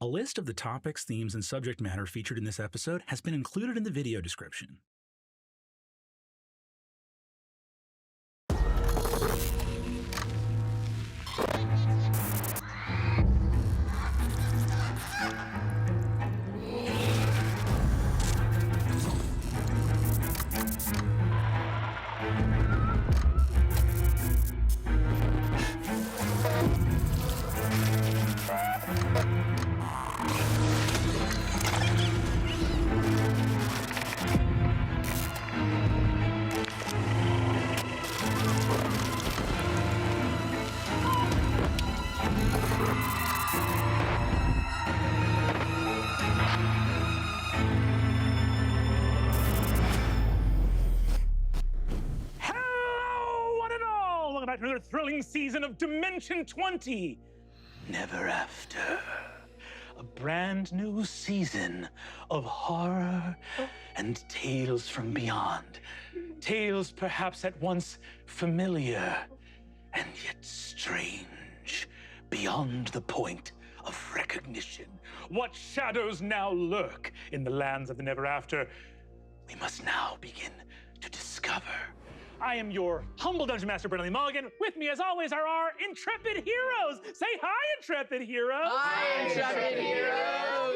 A list of the topics, themes, and subject matter featured in this episode has been included in the video description. Another thrilling season of Dimension 20. Neverafter. A brand new season of horror and tales from beyond. Tales perhaps at once familiar and yet strange, beyond the point of recognition. What shadows now lurk in the lands of the Neverafter? We must now begin to discover. I am your humble Dungeon Master, Brennan Lee Mulligan. With me, as always, are our intrepid heroes. Say hi, intrepid heroes. Hi, intrepid heroes.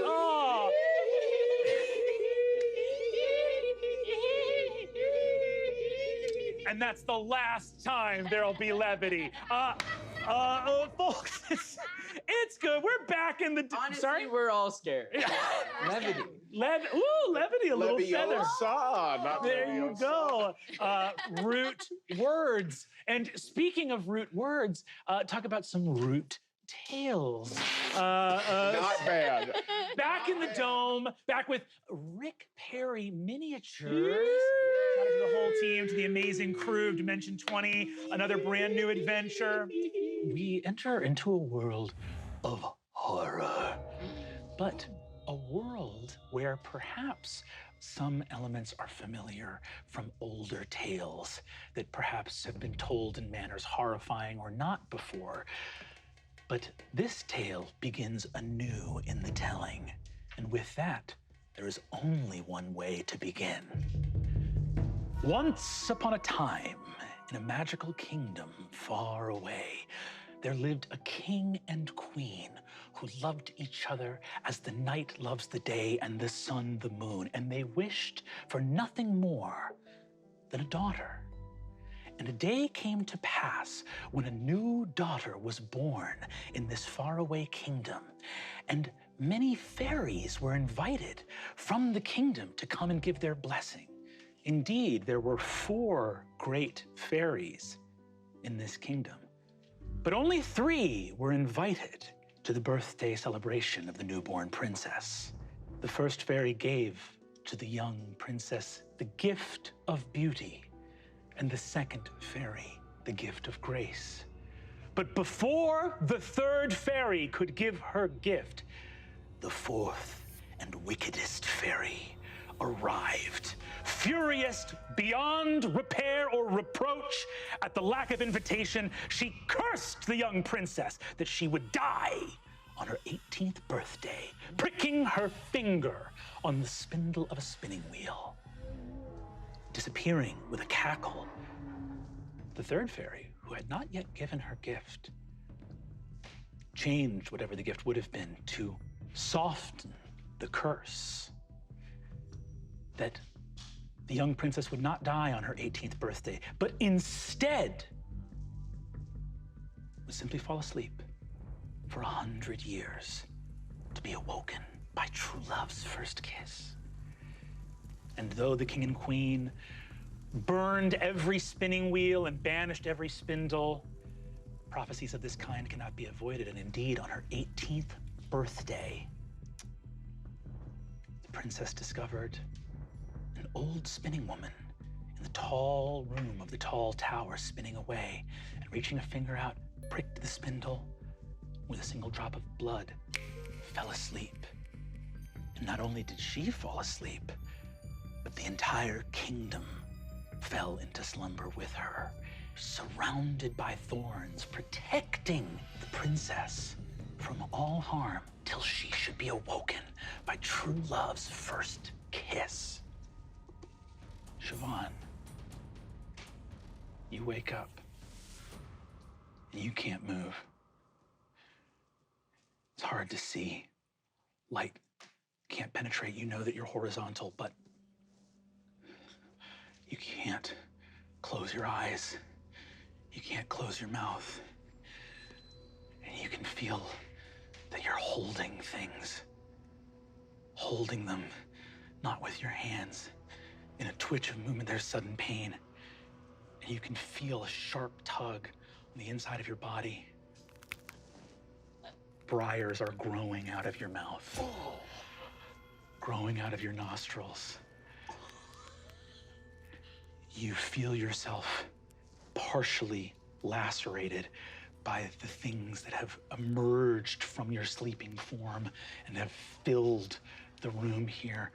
Oh. And that's the last time there'll be levity. Folks, it's good. We're back in the... Honestly, sorry? we're all scared. Levity. Levity, a little feather. Not there you go. Root words. And speaking of root words, talk about some root tales. Not bad. Back in the dome, back with Rick Perry miniatures. Shout out to the whole team, to the amazing crew of Dimension 20, another brand new adventure. We enter into a world of horror, but a world where perhaps some elements are familiar from older tales that perhaps have been told in manners horrifying or not before. But this tale begins anew in the telling, and with that, there is only one way to begin. Once upon a time, in a magical kingdom far away, there lived a king and queen who loved each other as the night loves the day and the sun the moon, and they wished for nothing more than a daughter. And a day came to pass when a new daughter was born in this faraway kingdom, and many fairies were invited from the kingdom to come and give their blessing. Indeed, there were 4 great fairies in this kingdom, but only 3 were invited to the birthday celebration of the newborn princess. The first fairy gave to the young princess the gift of beauty, and the second fairy the gift of grace. But before the 3rd fairy could give her gift, the 4th and wickedest fairy arrived, furious beyond repair or reproach at the lack of invitation. She cursed the young princess that she would die on her 18th birthday, pricking her finger on the spindle of a spinning wheel. Disappearing with a cackle, the 3rd fairy, who had not yet given her gift, changed whatever the gift would have been to soften the curse, that the young princess would not die on her 18th birthday, but instead would simply fall asleep for 100 years to be awoken by true love's first kiss. And though the king and queen burned every spinning wheel and banished every spindle, prophecies of this kind cannot be avoided. And indeed, on her 18th birthday, the princess discovered an old spinning woman in the tall room of the tall tower, spinning away, and reaching a finger out, pricked the spindle with a single drop of blood, fell asleep. And not only did she fall asleep, but the entire kingdom fell into slumber with her, surrounded by thorns, protecting the princess from all harm till she should be awoken by true love's first kiss. Siobhan, you wake up and you can't move. It's hard to see. Light can't penetrate. You know that you're horizontal, but you can't close your eyes. You can't close your mouth. And you can feel that you're holding things. Holding them, not with your hands. In a twitch of movement, there's sudden pain. And you can feel a sharp tug on the inside of your body. Briars are growing out of your mouth. Growing out of your nostrils. You feel yourself partially lacerated by the things that have emerged from your sleeping form and have filled the room here.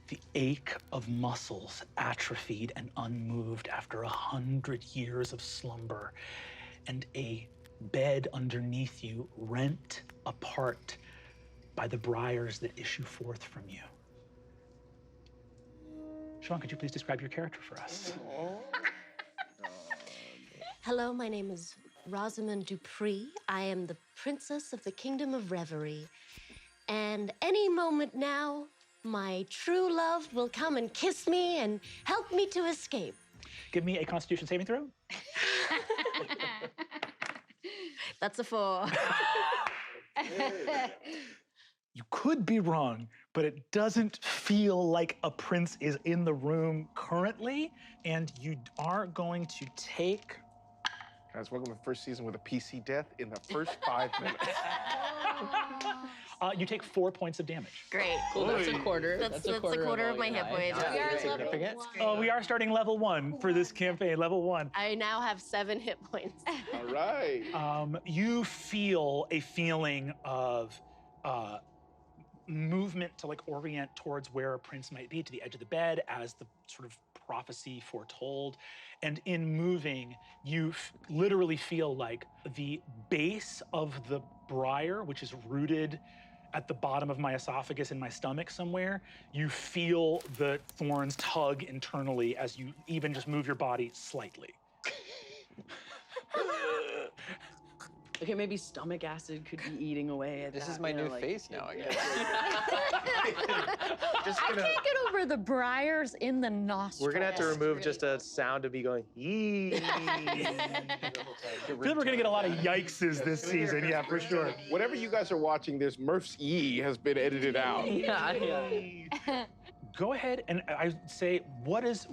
The ache of muscles atrophied and unmoved after 100 years of slumber, and a bed underneath you rent apart by the briars that issue forth from you. Siobhan, could you please describe your character for us? Hello, my name is Rosamond Dupree. I am the princess of the Kingdom of Reverie. And any moment now, my true love will come and kiss me and help me to escape. Give me a Constitution saving throw. That's a 4. You could be wrong, but it doesn't feel like a prince is in the room currently, and you are going to take... Guys, welcome to the first season with a PC death in the first 5 minutes. You take 4 points of damage. Great. Cool, that's a quarter. That's a quarter of my hit points. We are starting level 1 for this campaign, level 1. I now have 7 hit points. All right. You feel a feeling of movement to like orient towards where a prince might be, to the edge of the bed, as the sort of prophecy foretold. And in moving, you literally feel like the base of the briar, which is rooted at the bottom of my esophagus in my stomach somewhere, you feel the thorns tug internally as you even just move your body slightly. Okay, maybe stomach acid could be eating away at This that, is my you know, new like- face now, I guess. I can't get over the briars in the nostrils. We're gonna have to remove just a sound of me going, yee. I feel we're gonna get a lot of yikes this season, yeah, for sure. Whatever you guys are watching, there's Murph's E has been edited out. Yeah. Go ahead and I say, what is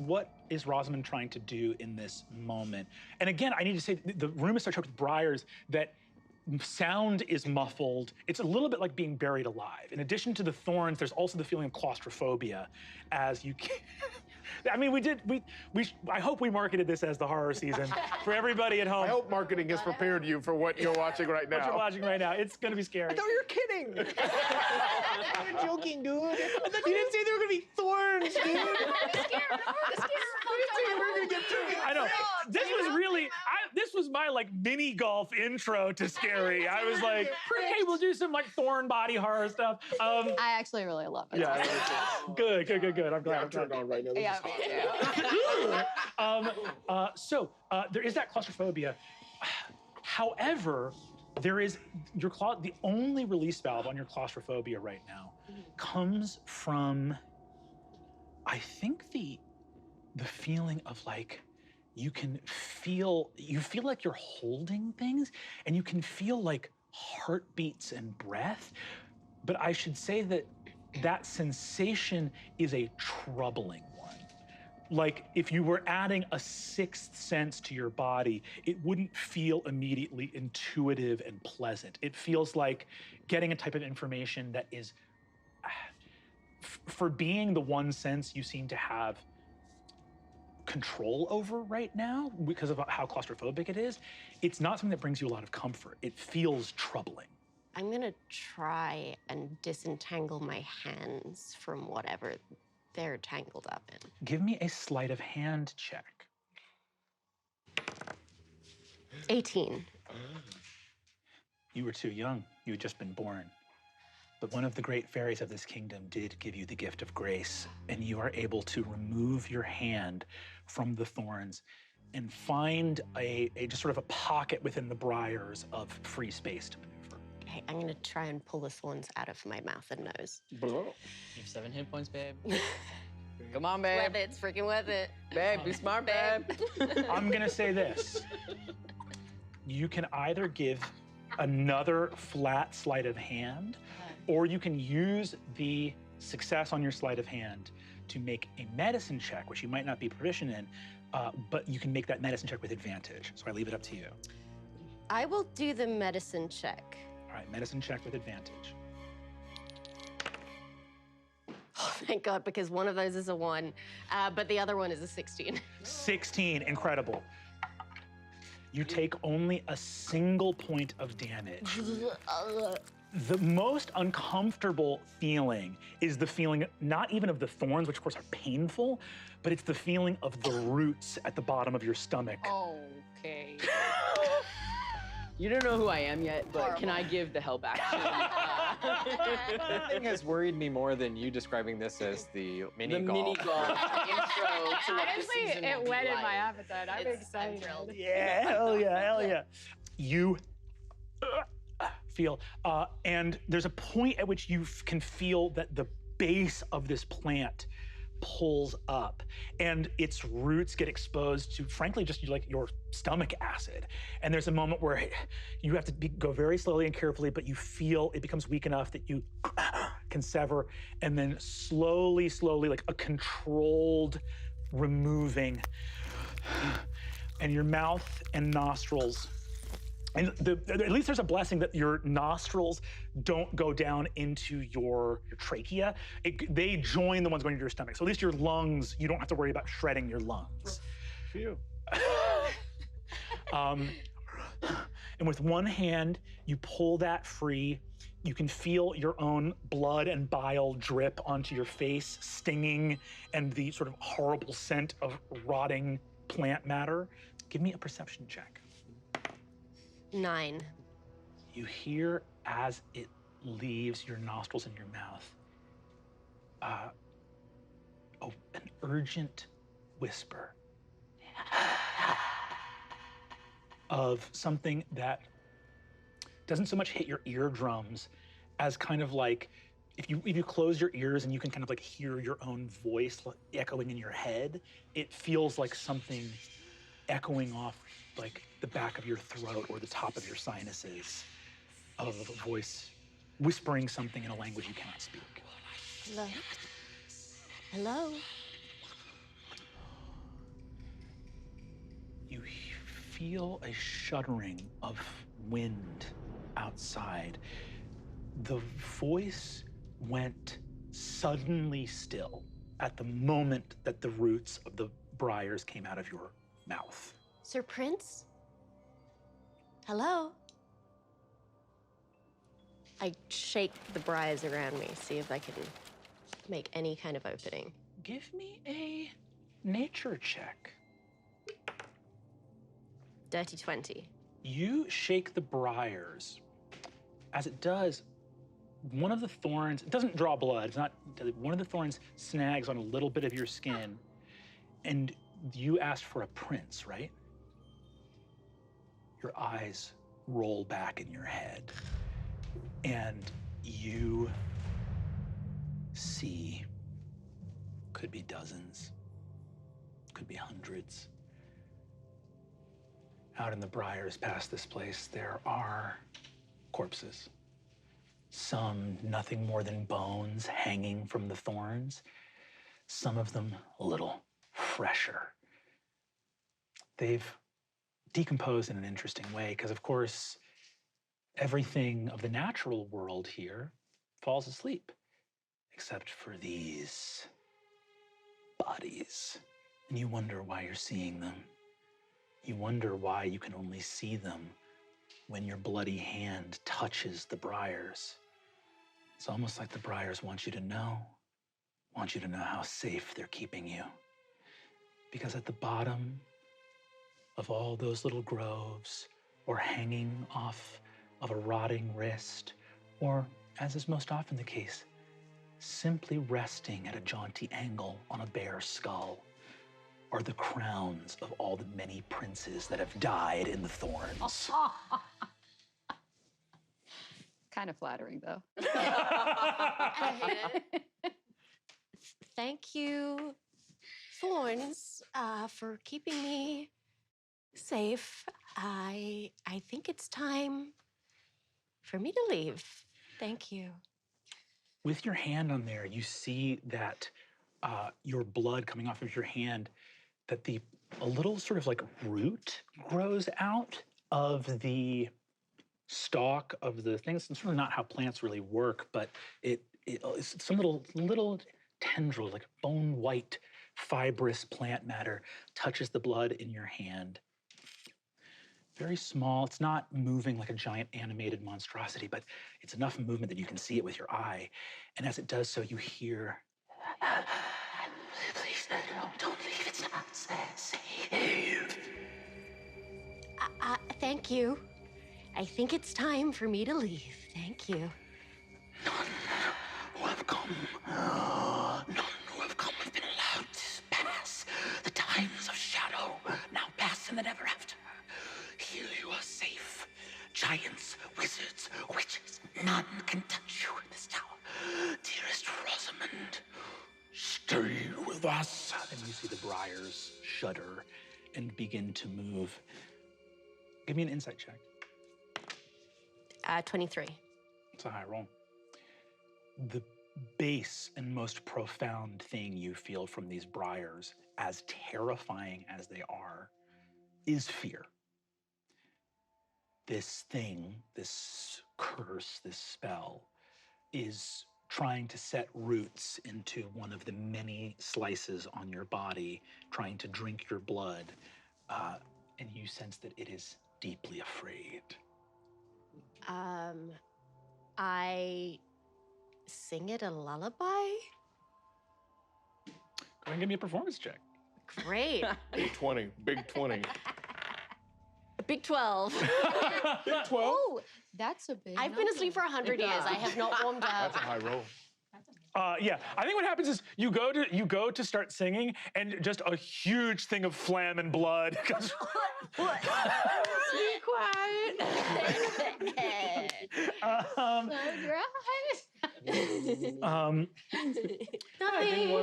Rosamond trying to do in this moment? And again, I need to say, the room is so choked with briars that sound is muffled. It's a little bit like being buried alive. In addition to the thorns, there's also the feeling of claustrophobia as you can't. I mean, I hope we marketed this as the horror season for everybody at home. I hope marketing has prepared you for what you're watching right now. What you're watching right now, it's gonna be scary. I thought you were kidding. You're joking, dude. I thought you didn't say there were gonna be thorns, dude. I know. This was really, this was my like mini golf intro to scary. I was like, hey, we'll do some like thorn body horror stuff. I actually really love it. Yeah. Good. I'm glad. Yeah, I'm turned on right now. This Yeah, is hot. So there is that claustrophobia. However, there is the only release valve on your claustrophobia right now comes from, I think the feeling of like you feel like you're holding things, and you can feel like heartbeats and breath. But I should say that sensation is a troubling one. Like if you were adding a sixth sense to your body, it wouldn't feel immediately intuitive and pleasant. It feels like getting a type of information that is, for being the one sense you seem to have control over right now because of how claustrophobic it is, it's not something that brings you a lot of comfort. It feels troubling. I'm gonna try and disentangle my hands from whatever they're tangled up in. Give me a sleight of hand check. 18. You were too young. You had just been born. But one of the great fairies of this kingdom did give you the gift of grace, and you are able to remove your hand from the thorns and find a just sort of a pocket within the briars of free space to maneuver. Okay, I'm gonna try and pull the thorns out of my mouth and nose. You have 7 hit points, babe. Come on, babe. Worth it, it's freaking worth it. Babe, be smart, babe. I'm gonna say this. You can either give another flat sleight of hand, or you can use the success on your sleight of hand to make a medicine check, which you might not be proficient in, but you can make that medicine check with advantage. So I leave it up to you. I will do the medicine check. All right, medicine check with advantage. Oh, thank God, because one of those is a 1, but the other one is a 16. 16, incredible. You take only a single point of damage. The most uncomfortable feeling is the feeling not even of the thorns, which of course are painful, but it's the feeling of the roots at the bottom of your stomach. Okay. You don't know who I am yet, but can I give the help action? Nothing has worried me more than you describing this as the mini The golf. mini golf intro to what the Honestly, season will it be whetted like. my appetite. I'm excited. thrilled. Yeah, hell yeah, hell yeah. You feel, and there's a point at which you can feel that the base of this plant pulls up and its roots get exposed to, frankly, just like your stomach acid. And there's a moment where you have to go very slowly and carefully, but you feel it becomes weak enough that you can sever, and then slowly, like a controlled removing, and your mouth and nostrils. And at least there's a blessing that your nostrils don't go down into your trachea. They join the ones going into your stomach. So at least your lungs, you don't have to worry about shredding your lungs. Phew. And with one hand, you pull that free. You can feel your own blood and bile drip onto your face, stinging, and the sort of horrible scent of rotting plant matter. Give me a perception check. 9. You hear as it leaves your nostrils and your mouth, an urgent whisper of something that doesn't so much hit your eardrums as kind of like if you close your ears and you can kind of like hear your own voice echoing in your head, it feels like something echoing off like the back of your throat or the top of your sinuses, of a voice whispering something in a language you cannot speak. Hello? Hello? You feel a shuddering of wind outside. The voice went suddenly still at the moment that the roots of the briars came out of your mouth. Sir Prince? Hello? I shake the briars around me, see if I can make any kind of opening. Give me a nature check. Dirty 20. You shake the briars. As it does, one of the thorns, it doesn't draw blood, it's not, one of the thorns snags on a little bit of your skin, and you asked for a prince, right? Your eyes roll back in your head, and you see, could be dozens, could be hundreds. Out in the briars past this place, there are corpses. Some nothing more than bones hanging from the thorns. Some of them a little fresher. They've decomposed in an interesting way because, of course, everything of the natural world here falls asleep, except for these bodies. And you wonder why you're seeing them. You wonder why you can only see them when your bloody hand touches the briars. It's almost like the briars want you to know how safe they're keeping you. Because at the bottom of all those little groves, or hanging off of a rotting wrist, or as is most often the case, simply resting at a jaunty angle on a bear's skull are the crowns of all the many princes that have died in the thorns. Kind of flattering, though. Thank you, Thorns, for keeping me safe. I think it's time for me to leave. Thank you. With your hand on there, you see that your blood coming off of your hand, that a little sort of like root grows out of the stalk of the thing. It's sort of not how plants really work, but it's some little tendril, like bone white, fibrous plant matter touches the blood in your hand. Very small. It's not moving like a giant animated monstrosity, but it's enough movement that you can see it with your eye. And as it does so, you hear, please, don't leave. It's not safe. Thank you. I think it's time for me to leave. Thank you. None who have come have been allowed to pass. The times of shadow now pass in the Neverafter. Here you are safe. Giants, wizards, witches, none can touch you in this tower. Dearest Rosamond, stay with us. And you see the briars shudder and begin to move. Give me an insight check. 23. It's a high roll. The base and most profound thing you feel from these briars, as terrifying as they are, is fear. This thing, this curse, this spell, is trying to set roots into one of the many slices on your body, trying to drink your blood, and you sense that it is deeply afraid. I sing it a lullaby? Go ahead and give me a performance check. Great. Big 20. Big 20. Big 12. Big 12. Oh, that's a big I've been asleep for 100 years. I have not warmed up. That's a high roll. Yeah, I think what happens is you go to start singing, and just a huge thing of phlegm and blood comes. Be quiet. Nothing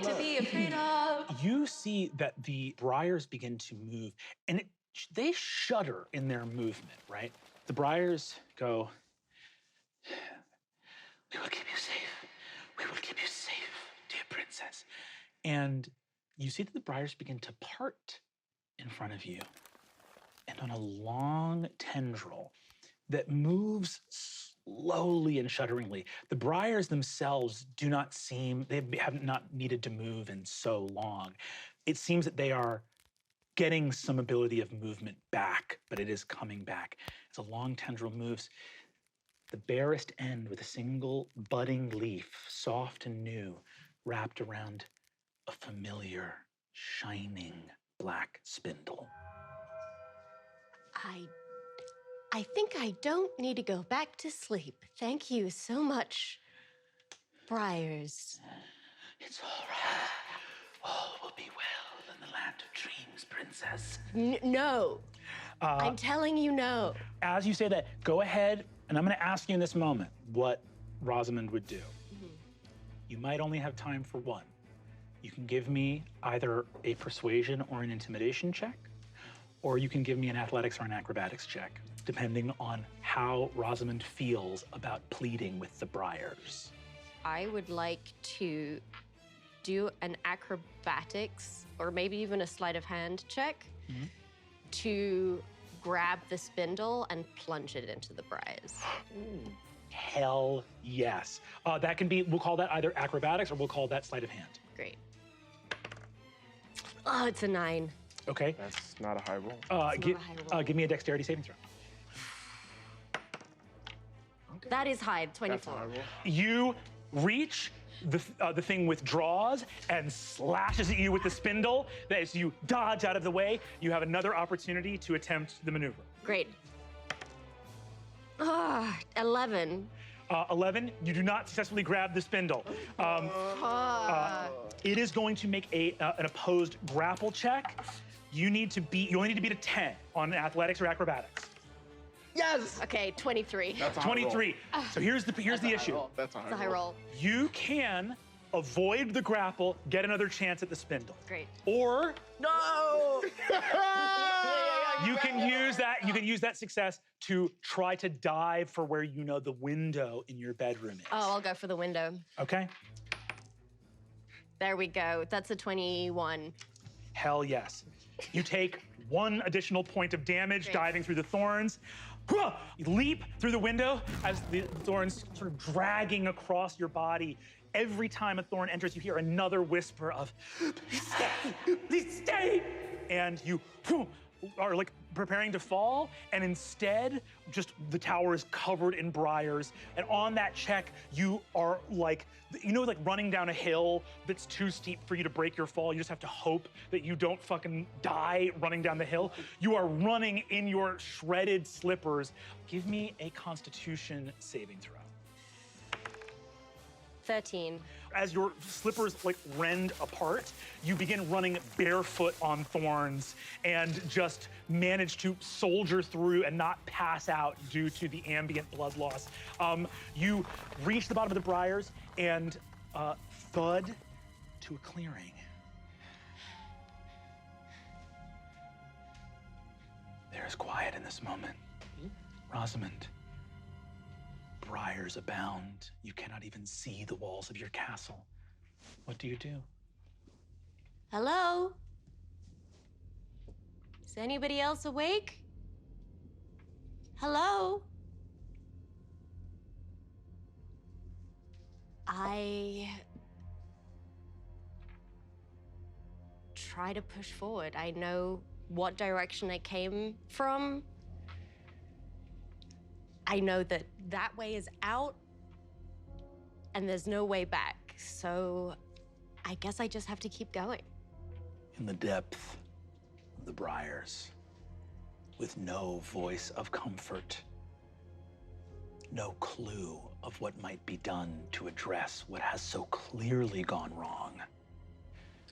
to be afraid of. You see that the briars begin to move, and they shudder in their movement, right? The briars go, "We will keep you safe. We will keep you safe, dear princess." And you see that the briars begin to part in front of you. And on a long tendril that moves slowly and shudderingly, the briars themselves do not seem, they have not needed to move in so long. It seems that they are getting some ability of movement back, but it is coming back. As a long tendril moves, the barest end with a single budding leaf, soft and new, wrapped around a familiar, shining black spindle. I think I don't need to go back to sleep. Thank you so much, Briars. It's all right. All will be well in the land of dreams, princess. No. I'm telling you no. As you say that, go ahead, and I'm going to ask you in this moment what Rosamond would do. You might only have time for one. You can give me either a persuasion or an intimidation check, or you can give me an athletics or an acrobatics check, depending on how Rosamond feels about pleading with the briars. I would like to do an acrobatics or maybe even a sleight of hand check to grab the spindle and plunge it into the briars. Hell yes. That can be, we'll call that either acrobatics or we'll call that sleight of hand. Great. Oh, it's a 9. Okay. That's not a high roll. It's not a high roll. Give me a dexterity saving throw. That is high, That's a 24. high roll. You reach, the thing withdraws and slashes at you with the spindle. As you dodge out of the way, you have another opportunity to attempt the maneuver. Great. 11. 11, you do not successfully grab the spindle. It is going to make an opposed grapple check. You only need to beat a 10 on athletics or acrobatics. Yes! Okay, 23. That's a high roll. 23. So here's the issue. That's a high It's a high roll. You can avoid the grapple, get another chance at the spindle. Great. Or No! you can use that success to try to dive for where you know the window in your bedroom is. Oh, I'll go for the window. Okay? There we go. That's a 21. Hell yes. You take 1 additional point of damage Great. diving through the thorns. You leap through the window as the thorns sort of dragging across your body. Every time a thorn enters, you hear another whisper of, "Please stay, please stay!" And you are like preparing to fall, and instead, just the tower is covered in briars. And on that check, you are like running down a hill that's too steep for you to break your fall. You just have to hope that you don't fucking die running down the hill. You are running in your shredded slippers. Give me a Constitution saving throw. 13. As your slippers rend apart, you begin running barefoot on thorns and just manage to soldier through and not pass out due to the ambient blood loss. You reach the bottom of the briars and thud to a clearing. There is quiet in this moment. Rosamond. Briars abound. You cannot even see the walls of your castle. What do you do? Hello? Is anybody else awake? Hello? I try to push forward. I know what direction I came from. I know that that way is out and there's no way back. So I guess I just have to keep going. In the depth of the briars, with no voice of comfort, no clue of what might be done to address what has so clearly gone wrong,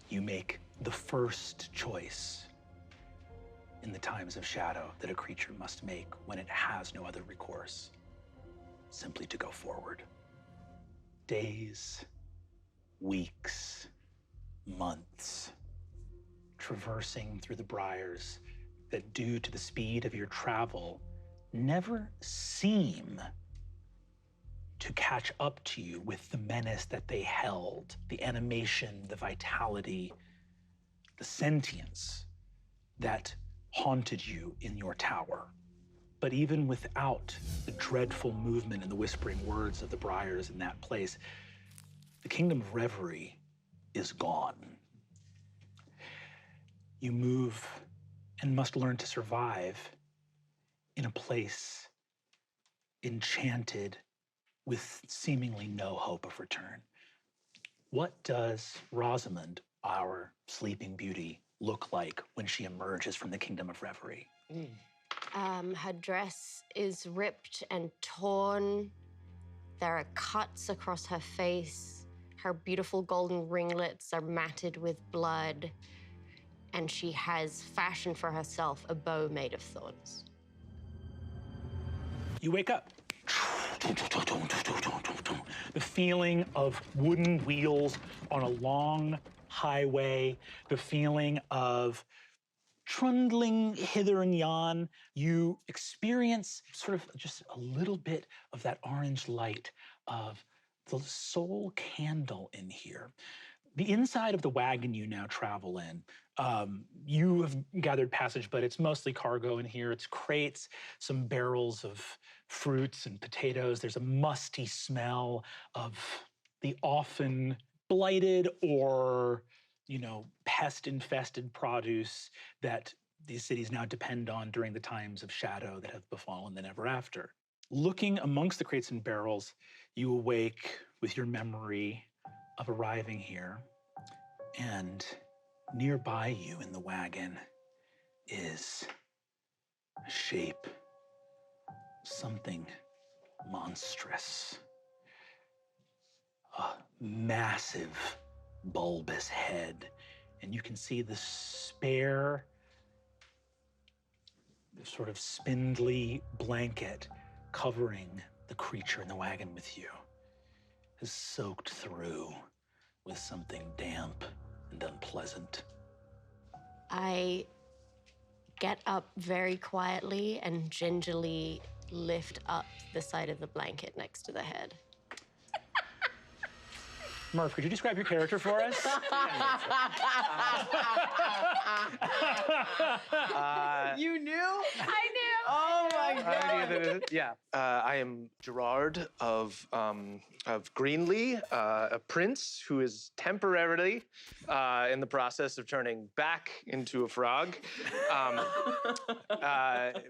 you make the first choice in the times of shadow that a creature must make when it has no other recourse, simply to go forward. Days, weeks, months, traversing through the briars that, due to the speed of your travel, never seem to catch up to you with the menace that they held, the animation, the vitality, the sentience that haunted you in your tower. But even without the dreadful movement and the whispering words of the briars in that place, the kingdom of reverie is gone. You move and must learn to survive in a place enchanted with seemingly no hope of return. What does Rosamond, our sleeping beauty, look like when she emerges from the kingdom of reverie? Her dress is ripped and torn. There are cuts across her face. Her beautiful golden ringlets are matted with blood. And she has fashioned for herself a bow made of thorns. You wake up. The feeling of wooden wheels on a long highway, the feeling of trundling hither and yon. You experience sort of just a little bit of that orange light of the sole candle in here. The inside of the wagon you now travel in, you have gathered passage, but it's mostly cargo in here. It's crates, some barrels of fruits and potatoes. There's a musty smell of the often blighted or, pest-infested produce that these cities now depend on during the times of shadow that have befallen the Neverafter. Looking amongst the crates and barrels, you awake with your memory of arriving here, and nearby you in the wagon is a shape, something monstrous. A massive, bulbous head. And you can see the spare, sort of spindly blanket covering the creature in the wagon with you is soaked through with something damp and unpleasant. I get up very quietly and gingerly lift up the side of the blanket next to the head. Murph, could you describe your character for us? You knew? I knew. Oh my god. Yeah. I am Gerard of Greenlee, a prince who is temporarily in the process of turning back into a frog.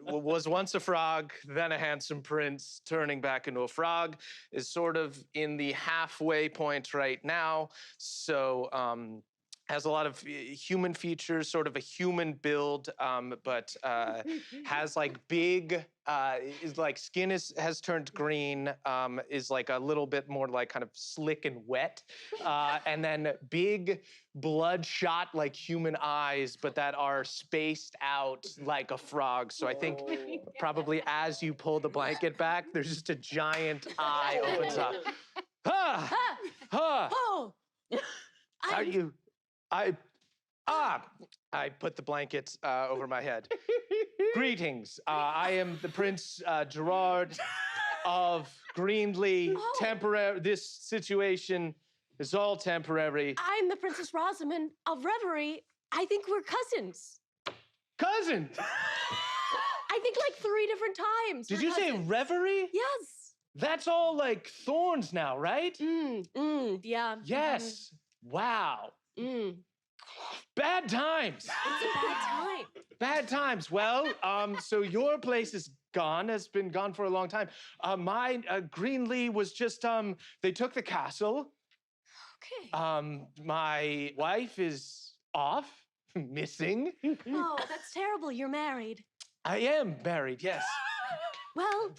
Was once a frog, then a handsome prince, turning back into a frog, is sort of in the halfway point right now. So has a lot of human features, sort of a human build, but has like big, is like skin has turned green, is like a little bit more like kind of slick and wet, and then big bloodshot like human eyes, but that are spaced out like a frog. So I think probably as you pull the blanket back, there's just a giant eye opens up. Ha! Ha! Oh! Are you? I put the blanket over my head. Greetings. I am the Prince Gerard of Greenlee. Oh. Temporary. This situation is all temporary. I'm the Princess Rosamond of Reverie. I think we're cousins. Cousin. I think like 3 different times. Did we're you say cousins. reverie? Yes. That's all like thorns now, right? Yeah. Yes. Wow. Bad times. It's a bad time. Bad times. Well, so your place is gone, has been gone for a long time. My Greenlee was just, they took the castle. Okay. My wife is off, missing. Oh, that's terrible. You're married. I am married, yes. Well,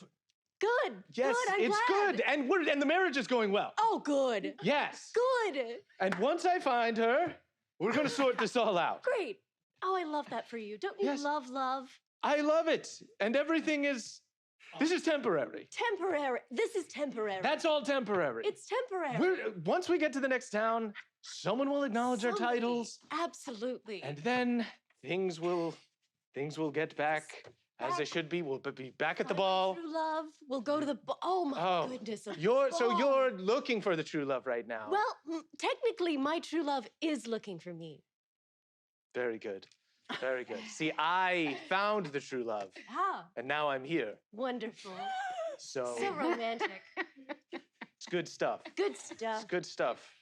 good. Yes, good. I'm it's glad. good, and the marriage is going well. Oh, good. Yes. Good. And once I find her, we're gonna sort this all out. Great. Oh, I love that for you. Don't you Yes. love love? I love it, and everything is. This is temporary. Temporary. This is temporary. That's all temporary. It's temporary. Once we get to the next town, someone will acknowledge our Somebody. titles, Absolutely. and then things will get back as they should be. We'll be back at the ball. True love. We'll go to the ball. Oh my goodness. a You're ball. looking for the true love right now. Well, technically, my true love is looking for me. Very good. Very good. See, I found the true love, Ah, and now I'm here. wonderful. So So romantic. it's good stuff. Good stuff. It's good stuff.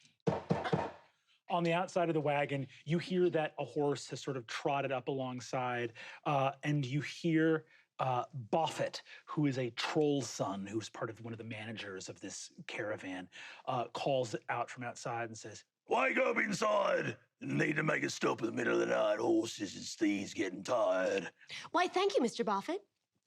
On the outside of the wagon, you hear that a horse has sort of trotted up alongside, and you hear Buffett, who is a troll's son, who's part of one of the managers of this caravan, calls out from outside and says, Wake up inside! Need to make a stop in the middle of the night. Horses and steeds getting tired. Why, thank you, Mr. Buffett.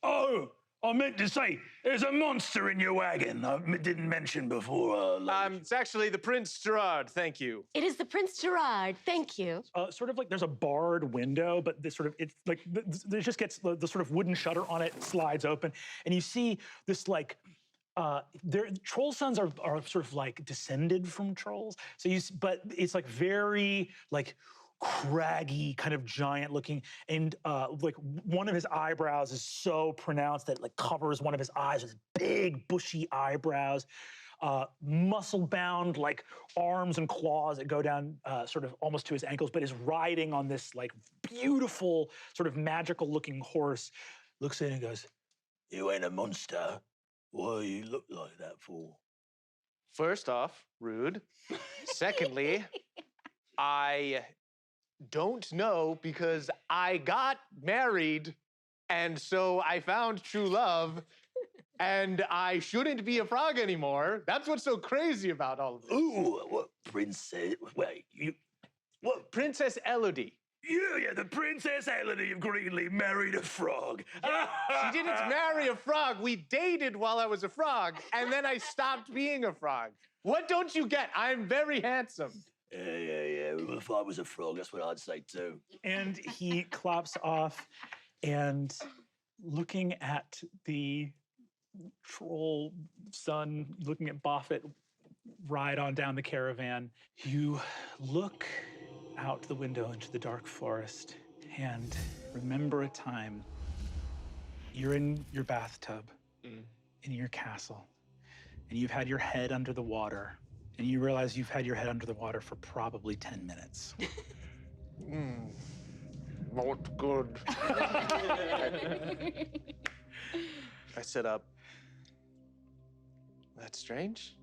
Oh, I meant to say, there's a monster in your wagon. I didn't mention before. It's actually the Prince Gerard. Thank you. It is the Prince Gerard. Thank you. sort of like there's a barred window, but this sort of, it's like, there just gets the sort of wooden shutter on it slides open, and you see this like, troll sons are sort of like descended from trolls. So but it's like very like craggy, kind of giant looking, and like one of his eyebrows is so pronounced that it like covers one of his eyes with big bushy eyebrows. Muscle bound like arms and claws that go down sort of almost to his ankles, but is riding on this like beautiful sort of magical looking horse. Looks in and goes, You ain't a monster. What do you look like that for? First off, rude. Secondly, I don't know because I got married, and so I found true love, and I shouldn't be a frog anymore. That's what's so crazy about all of this. Ooh, what princess? Wait, you. What? Princess Elodie. Yeah, the Princess Elodie of Greenlee married a frog. She didn't marry a frog. We dated while I was a frog, and then I stopped being a frog. What don't you get? I'm very handsome. Yeah. Well, if I was a frog, that's what I'd say too. And he clops off, and looking at the troll son, looking at Buffett ride on down the caravan, you look out the window into the dark forest and remember a time you're in your bathtub in your castle, and you've had your head under the water, and you realize you've had your head under the water for probably 10 minutes. Not good. I sit up. That's strange.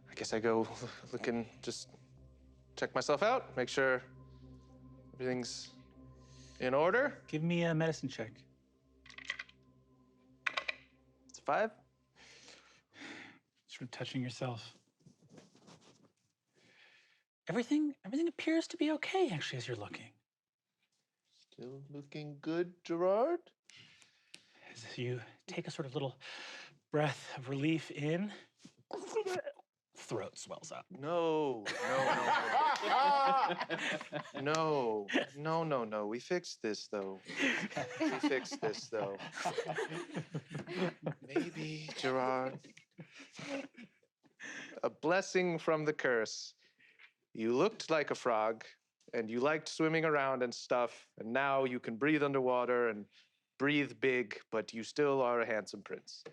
I guess I go look and just check myself out, make sure everything's in order. Give me a medicine check. It's a 5. Sort of touching yourself. Everything appears to be okay, actually, as you're looking. Still looking good, Gerard? As you take a sort of little breath of relief in, throat swells up. No. No. We fixed this, though. Maybe, Gerard. A blessing from the curse. You looked like a frog, and you liked swimming around and stuff, and now you can breathe underwater and breathe big, but you still are a handsome prince.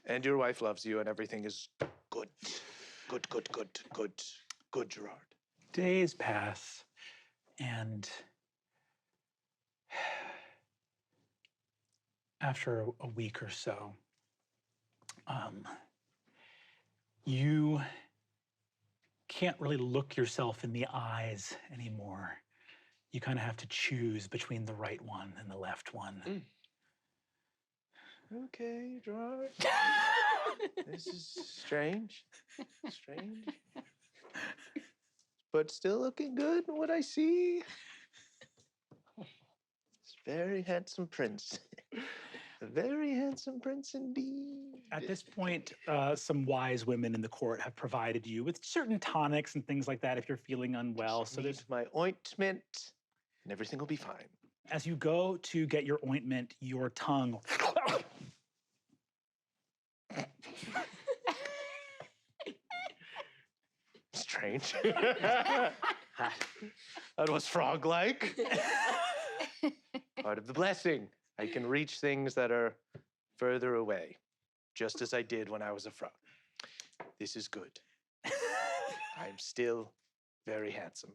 And your wife loves you, and everything is good. Good, Gerard. Days pass, and after a week or so, you can't really look yourself in the eyes anymore. You kind of have to choose between the right one and the left one. Okay, Gerard. This is strange. But still looking good in what I see. It's a very handsome prince. A very handsome prince indeed. At this point, some wise women in the court have provided you with certain tonics and things like that if you're feeling unwell. So there's my ointment, and everything will be fine. As you go to get your ointment, your tongue Strange. That was frog-like. Part of the blessing. I can reach things that are further away, just as I did when I was a frog. This is good. I'm still very handsome.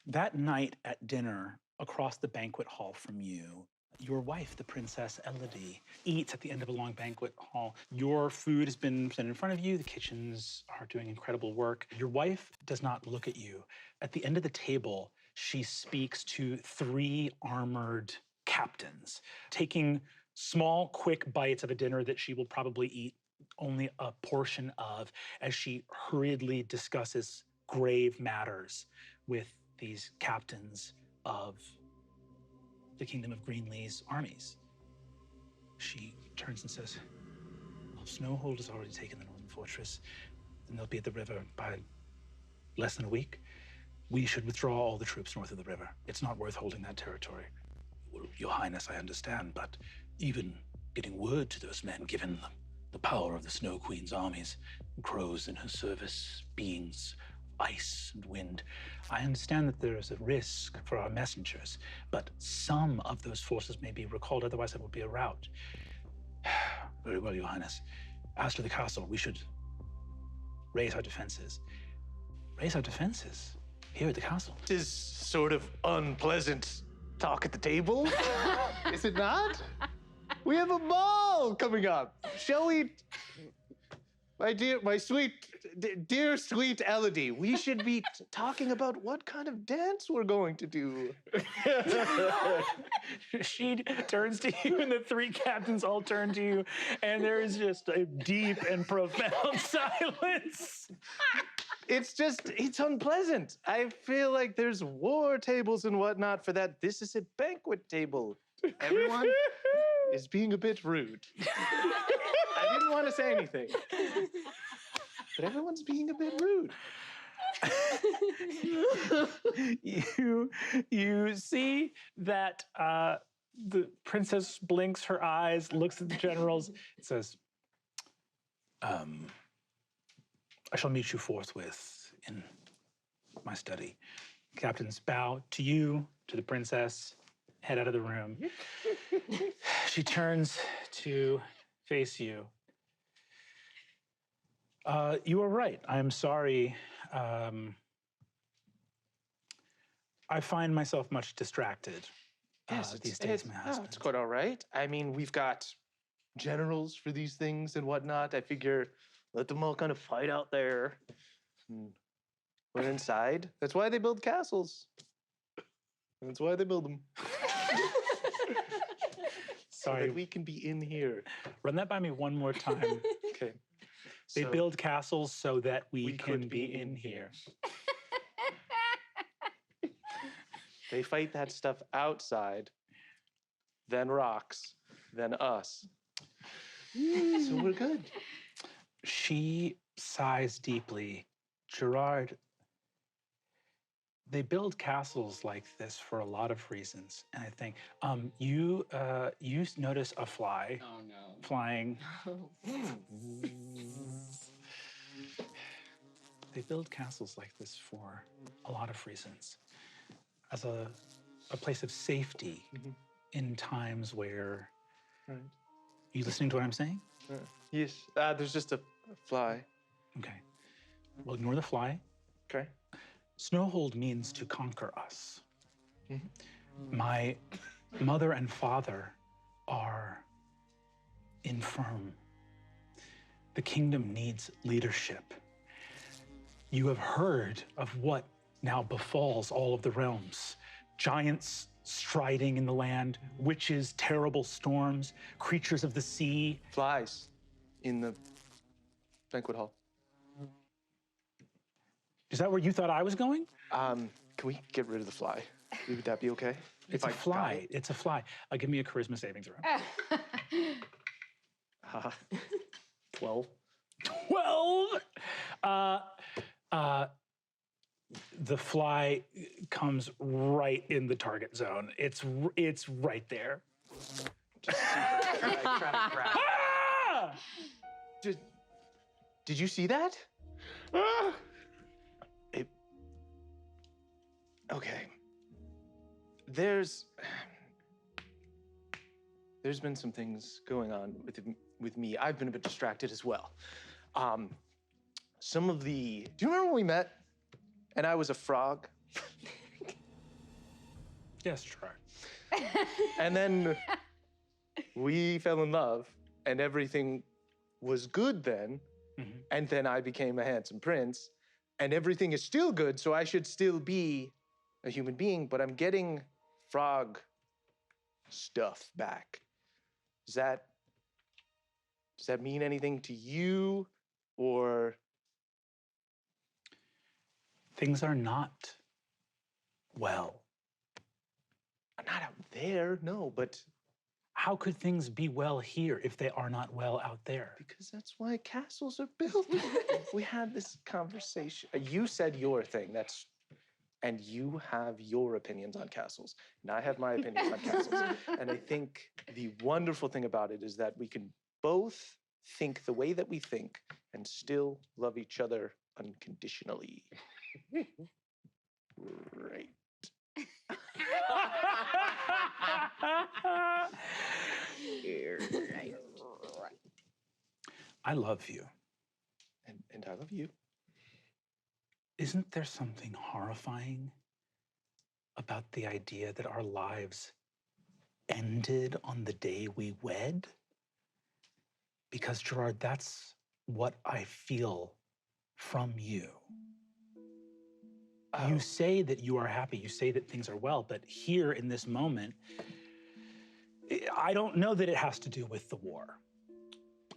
That night at dinner, across the banquet hall from you, your wife, the Princess Elodie, eats at the end of a long banquet hall. Your food has been set in front of you. The kitchens are doing incredible work. Your wife does not look at you. At the end of the table, she speaks to 3 armored captains, taking small, quick bites of a dinner that she will probably eat only a portion of, as she hurriedly discusses grave matters with these captains of the Kingdom of Greenlee's armies. She turns and says, well, Snowhold has already taken the northern fortress, and they'll be at the river by less than a week. We should withdraw all the troops north of the river. It's not worth holding that territory. Well, Your Highness, I understand, but even getting word to those men, given the power of the Snow Queen's armies, crows in her service, beings, ice and wind, I understand that there is a risk for our messengers, but some of those forces may be recalled, otherwise it will be a rout. Very well, Your Highness. As to the castle, we should Raise our defenses. Raise our defenses? Here at the castle? This is sort of unpleasant talk at the table. Is it not? We have a ball coming up. Shall we? My sweet, dear sweet Elodie, we should be talking about what kind of dance we're going to do. She turns to you, and the 3 captains all turn to you, and there is just a deep and profound silence. It's unpleasant. I feel like there's war tables and whatnot for that. This is a banquet table. Everyone is being a bit rude. I didn't want to say anything, but everyone's being a bit rude. You see that the princess blinks her eyes, looks at the generals, says, "I shall meet you forthwith in my study." Captains bow to you, to the princess, head out of the room. She turns to face you. You are right. I am sorry. I find myself much distracted these days, my husband. It's quite all right. I mean, we've got generals for these things and whatnot. I figure let them all kind of fight out there. We're inside. That's why they build castles. That's why they build them. So Sorry. that we can be in here. Run that by me one more time. Okay. They So build castles so that we could can be in here. They fight that stuff outside, then rocks, then us. So we're good. She sighs deeply. Gerard, they build castles like this for a lot of reasons. And I think you notice a fly Oh no. flying. They build castles like this for a lot of reasons. As a place of safety in times where... Right. You listening to what I'm saying? Yes. There's just a fly. Okay. Well, ignore the fly. Okay. Snowhold means to conquer us. My mother and father are infirm. The kingdom needs leadership. You have heard of what now befalls all of the realms. Giants striding in the land, witches, terrible storms, creatures of the sea. Flies in the banquet hall. Is that where you thought I was going? Can we get rid of the fly? Would that be okay? It's a fly. It's a fly. Give me a charisma saving throw. 12. 12! The fly comes right in the target zone. It's right there. Just try to grab. Ah! Did you see that? Okay. There's been some things going on with me. I've been a bit distracted as well. Do you remember when we met and I was a frog? Yes, try. And then we fell in love and everything was good then. And then I became a handsome prince and everything is still good, so I should still be a human being, but I'm getting frog stuff back. Does that mean anything to you, or? Things are not well. Not out there, no, but. How could things be well here if they are not well out there? Because that's why castles are built. We had this conversation. You said your thing, and you have your opinions on castles, and I have my opinions on castles. And I think the wonderful thing about it is that we can both think the way that we think and still love each other unconditionally. Right. I love you. And I love you. Isn't there something horrifying about the idea that our lives ended on the day we wed? Because, Gerard, that's what I feel from you. You say that you are happy, you say that things are well, but here in this moment, I don't know that it has to do with the war.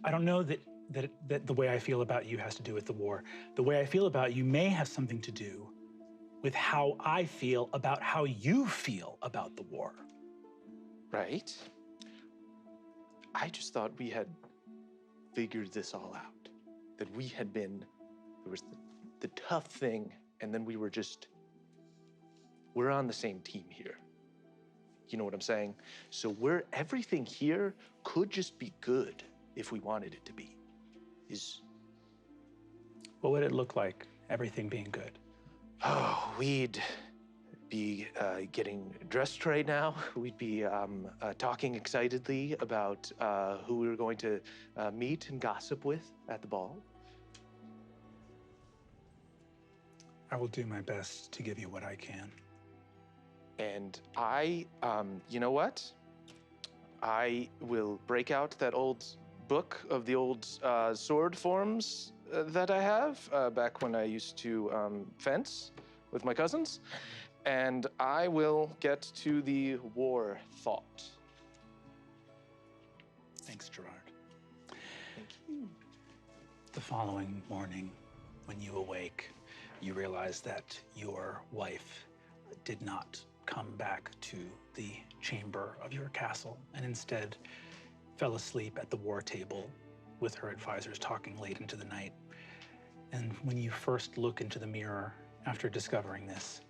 I don't know that that the way I feel about you has to do with the war. The way I feel about you may have something to do with how I feel about how you feel about the war. Right? I just thought we had figured this all out. That we had been, there was the tough thing, and then we're on the same team here. You know what I'm saying? So everything here could just be good if we wanted it to be. What would it look like, everything being good? Oh, we'd be getting dressed right now. We'd be talking excitedly about who we were going to meet and gossip with at the ball. I will do my best to give you what I can. And you know what? I will break out that old book of the old sword forms that I have back when I used to fence with my cousins, and I will get to the war thought. Thanks, Gerard. Thank you. The following morning, when you awake, you realize that your wife did not come back to the chamber of your castle and instead fell asleep at the war table with her advisors talking late into the night. And when you first look into the mirror after discovering this,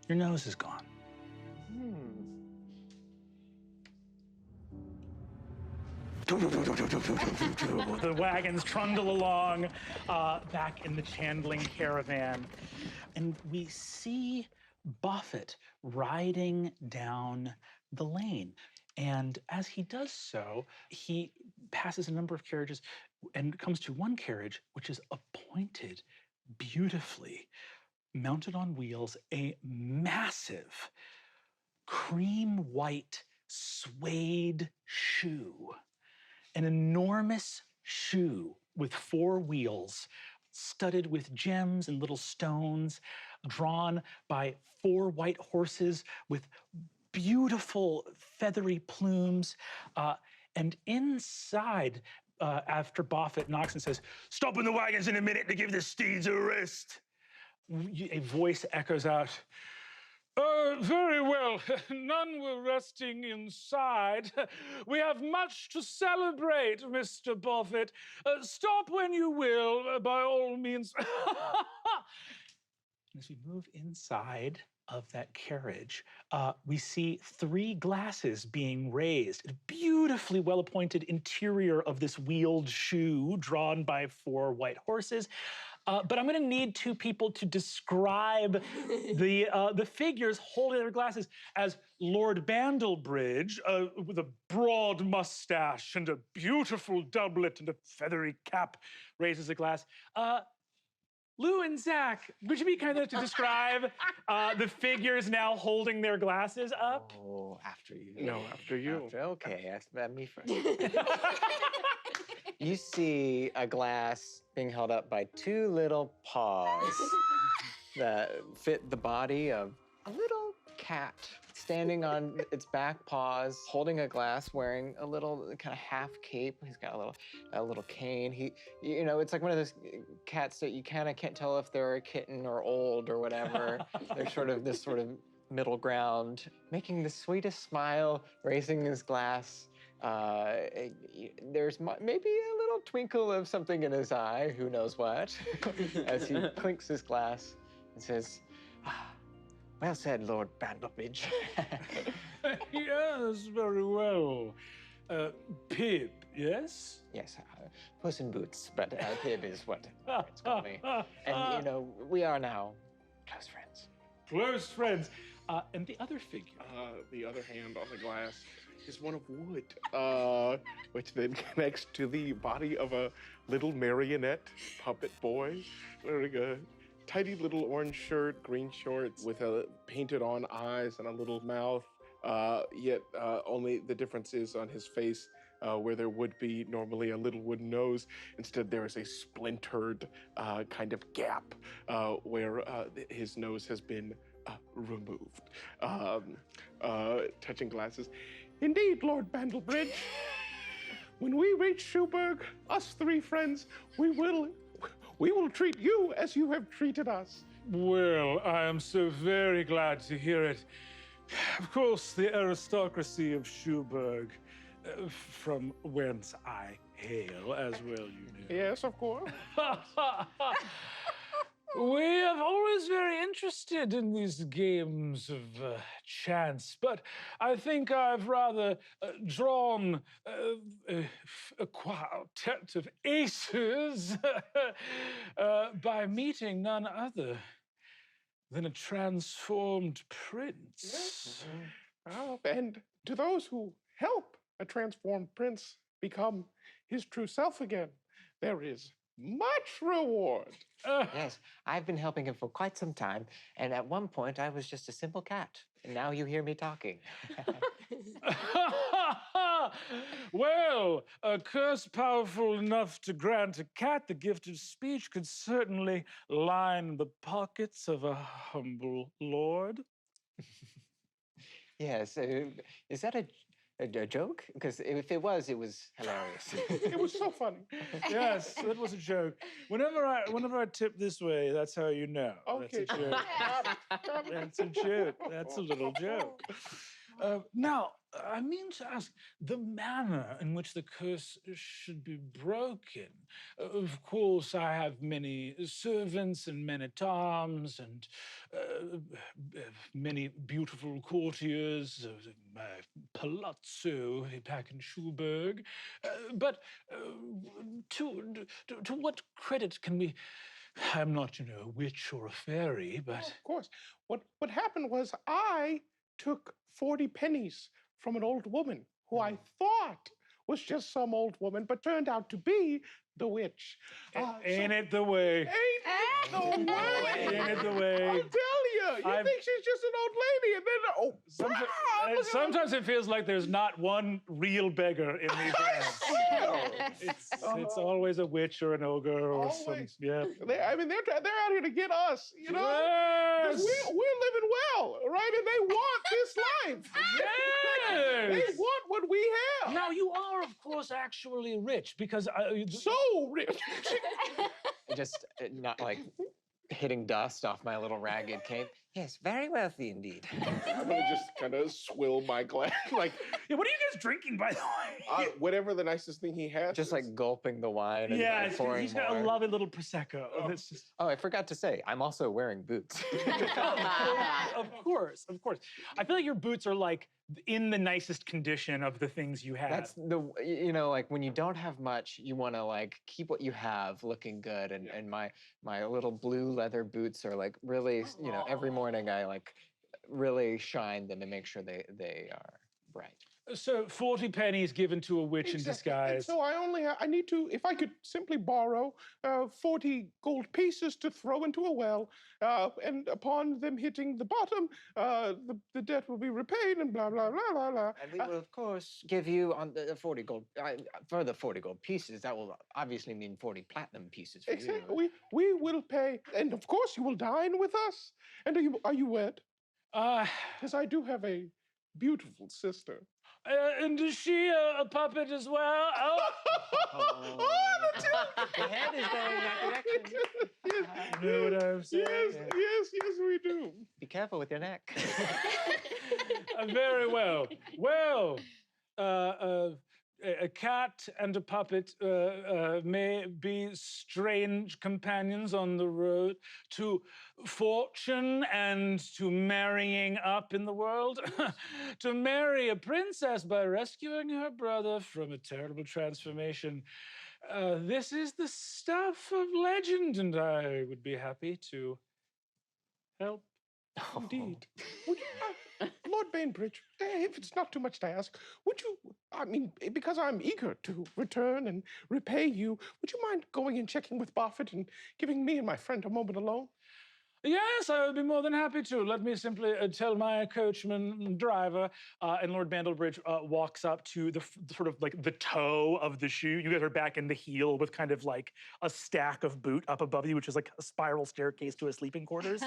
your nose is gone. The wagons trundle along back in the Chandling caravan, and we see Buffett riding down the lane. And as he does so, he passes a number of carriages and comes to one carriage, which is appointed beautifully, mounted on wheels, a massive cream white suede shoe. An enormous shoe with 4 wheels, studded with gems and little stones, drawn by 4 white horses with beautiful feathery plumes. And inside, after Buffett knocks and says, "Stop in the wagons in a minute to give the steeds a rest," a voice echoes out, "Very well. None were resting inside. We have much to celebrate, Mr. Buffett. Stop when you will, by all means." As we move inside of that carriage, we see 3 glasses being raised. A beautifully well-appointed interior of this wheeled shoe drawn by 4 white horses. But I'm going to need 2 people to describe the figures holding their glasses as Lord Bandlebridge, with a broad mustache and a beautiful doublet and a feathery cap, raises a glass. Lou and Zach, would you be kind enough to describe the figures now holding their glasses up? Oh, after you. No, after you. Okay, me first. You see a glass being held up by 2 little paws that fit the body of a little cat standing on its back paws, holding a glass, wearing a little kind of half cape. He's got a little cane. It's like one of those cats that you kind of can't tell if they're a kitten or old or whatever. They're sort of this sort of middle ground, making the sweetest smile, raising his glass. There's maybe a little twinkle of something in his eye, who knows what, as he clinks his glass and says, "Well said, Lord Bandlebridge." Yes, very well. Pip, yes? Yes, Puss in Boots, but Pib is what it's called me. And, we are now close friends. Close friends. And the other figure? The other hand on the glass is one of wood, which then connects to the body of a little marionette puppet boy wearing a tidy little orange shirt, green shorts with painted on eyes and a little mouth. Yet only the difference is on his face, where there would be normally a little wooden nose. Instead, there is a splintered kind of gap where his nose has been removed. Touching glasses. "Indeed, Lord Bandlebridge." when we reach Schuberg, us three friends, we will treat you as you have treated us. Well, I am so very glad to hear it. Of course, the aristocracy of Schuberg, from whence I hail, as well you know. Yes, of course. We are always very interested in these games of chance, but I think I've rather drawn a quartet of aces by meeting none other than a transformed prince. And to those who help a transformed prince become his true self again, there is much reward. Yes, I've been helping him for quite some time, and at one point I was just a simple cat, and now you hear me talking. Well, a curse powerful enough to grant a cat the gift of speech could certainly line the pockets of a humble lord. Yes, is that a joke? Because if it was hilarious. It was so funny. Yes, that was a joke. Whenever I tip this way, that's how you know. Okay. That's a joke. That's a joke. That's a little joke. Now, I mean to ask, the manner in which the curse should be broken. Of course, I have many servants and men-at-arms and many beautiful courtiers, my palazzo back in Schuberg. But to what credit can we... I'm not, a witch or a fairy, but... Of course. What happened was I took 40 pennies from an old woman who I thought was just some old woman, but turned out to be the witch. Ain't it the way? Ain't it the way? Ain't it the way? I tell you, you think she's just an old lady, and then Sometimes it feels like there's not one real beggar in these lands. It's always a witch or an ogre or some. Yeah. They're out here to get us, Yes. 'Cause we're living well, right? And they want this life. Yes. They want what we have. Now you are, of course, actually rich because so rich. Just not like hitting dust off my little ragged cape. Yes, very wealthy indeed. I'm gonna just kind of swill my glass, like. Yeah, what are you guys drinking, by the way? Whatever the nicest thing he has. Just like gulping the wine and like, pouring he's got more. a lovely little prosecco. That's just... Oh, I forgot to say, I'm also wearing boots. Of course. I feel like your boots are like in the nicest condition of the things you have. That's like when you don't have much, you want to like keep what you have looking good. And my little blue leather boots are like really, every morning I like really shine them and make sure they are bright. So 40 pennies given to a witch in disguise. And so I need to, if I could simply borrow 40 gold pieces to throw into a well, and upon them hitting the bottom, the debt will be repaid and blah, blah, blah, blah, blah. And we will, of course, give you on the 40 gold, for the 40 gold pieces, that will obviously mean 40 platinum pieces for you. Exactly. We will pay, and of course you will dine with us. And are you wed? Because I do have a beautiful sister. And is she a puppet as well? The head is going in that direction. You know what I'm saying? Yes, we do. Be careful with your neck. Very well. Well, a cat and a puppet may be strange companions on the road to fortune and to marrying up in the world. To marry a princess by rescuing her brother from a terrible transformation. This is the stuff of legend, and I would be happy to help. Indeed. Would you, Lord Bainbridge, if it's not too much to ask, would you, because I'm eager to return and repay you, would you mind going and checking with Buffett and giving me and my friend a moment alone? Yes, I would be more than happy to. Let me simply tell my coachman driver, and Lord Bandelbridge walks up to the sort of like the toe of the shoe. You guys are back in the heel with kind of like a stack of boot up above you, which is like a spiral staircase to a sleeping quarters.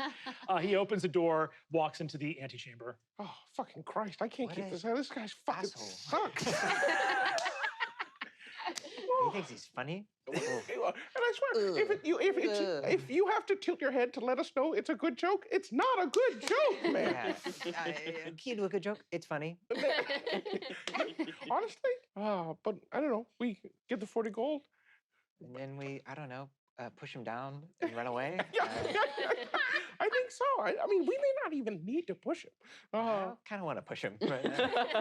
He opens the door, walks into the antechamber. Oh, fucking Christ, I can't keep this out. This guy's fucking sucks. He thinks he's funny. And I swear, if you have to tilt your head to let us know it's a good joke, it's not a good joke, man. Key to a good joke. It's funny. Honestly, but I don't know. We get the 40 gold. And then we, I don't know, push him down and run away. I think so. I mean, we may not even need to push him. I kind of want to push him. But,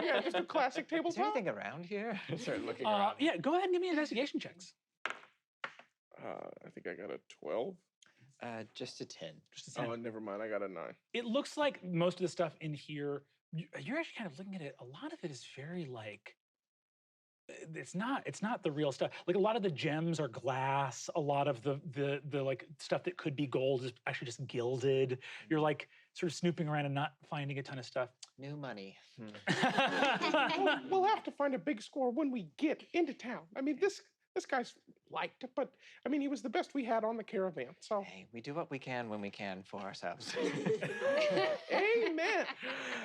Yeah, just a classic is there tabletop. anything around here? Start looking around. Yeah, go ahead and give me investigation checks. I think I got a 12. Just a 10. Just a 10. Oh, never mind. I got a 9. It looks like most of the stuff in here, you're actually kind of looking at it, a lot of it is very like, it's not the real stuff. Like a lot of the gems are glass, a lot of the like stuff that could be gold is actually just gilded. You're like sort of snooping around and not finding a ton of stuff. New money. We'll have to find a big score when we get into town. I mean, this guy's liked, but I mean, he was the best we had on the caravan. So Hey, we do what we can when we can for ourselves. amen.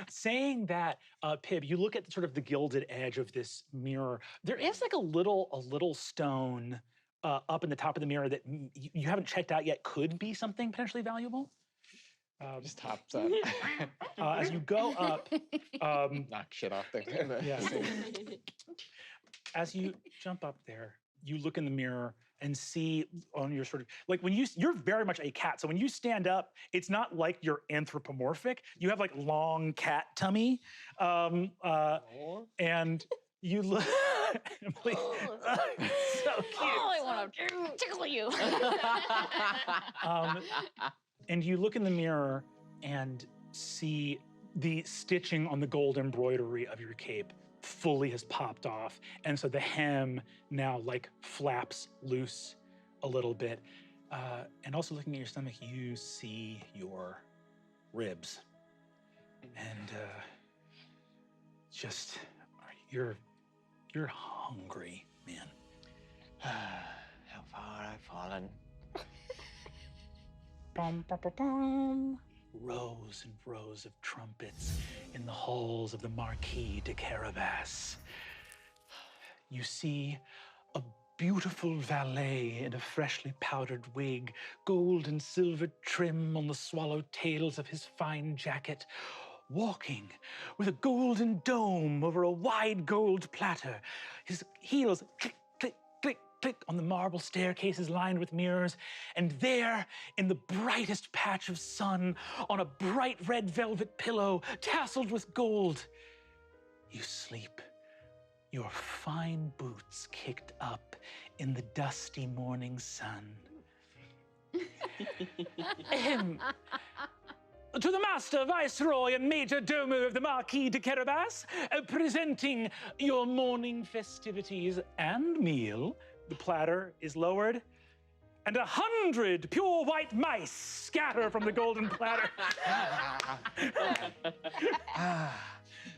Saying that, Pib, you look at sort of the gilded edge of this mirror. There is like a little stone up in the top of the mirror that you haven't checked out yet. Could be something potentially valuable. Just tops up. As you go up, knock shit off there. yeah. As you jump up there, you look in the mirror and see on your sort of, like when you're very much a cat. So when you stand up, it's not like you're anthropomorphic. You have like long cat tummy. And you look, please, so cute. Oh, I want to tickle you. And you look in the mirror and see the stitching on the gold embroidery of your cape fully has popped off. And so the hem now like flaps loose a little bit. And also looking at your stomach, you see your ribs. And just, you're hungry, man. How far I've fallen. Bum, bum, bum, bum. Rows and rows of trumpets in the halls of the Marquis de Carabas. You see a beautiful valet in a freshly powdered wig, gold and silver trim on the swallow tails of his fine jacket, walking with a golden dome over a wide gold platter, his heels click, click, click, click on the marble staircases lined with mirrors, and there, in the brightest patch of sun, on a bright red velvet pillow tasseled with gold, you sleep, your fine boots kicked up in the dusty morning sun. To the Master Viceroy and Major Domo of the Marquis de Carabas, presenting your morning festivities and meal. The platter is lowered, and 100 pure white mice scatter from the golden platter.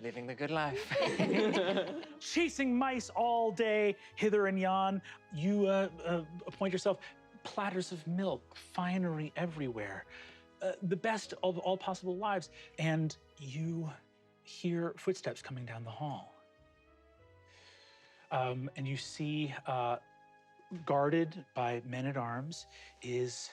Living the good life. Chasing mice all day, hither and yon. You appoint yourself platters of milk, finery everywhere. The best of all possible lives. And you hear footsteps coming down the hall. And you see, guarded by men-at-arms, is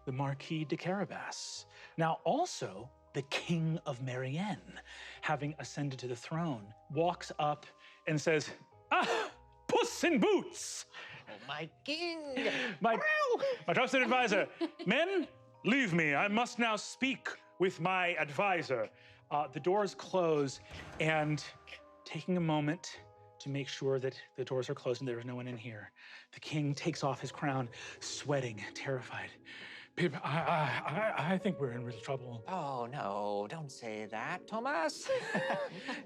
the Marquis de Carabas. Now also, the King of Marianne, having ascended to the throne, walks up and says, "Ah, Puss in Boots! Oh, my king! My trusted advisor. Men, leave me. I must now speak with my advisor." The doors close, and taking a moment to make sure that the doors are closed and there is no one in here, the king takes off his crown, sweating, terrified. "Pip, I think we're in real trouble." Oh, no, don't say that, Thomas.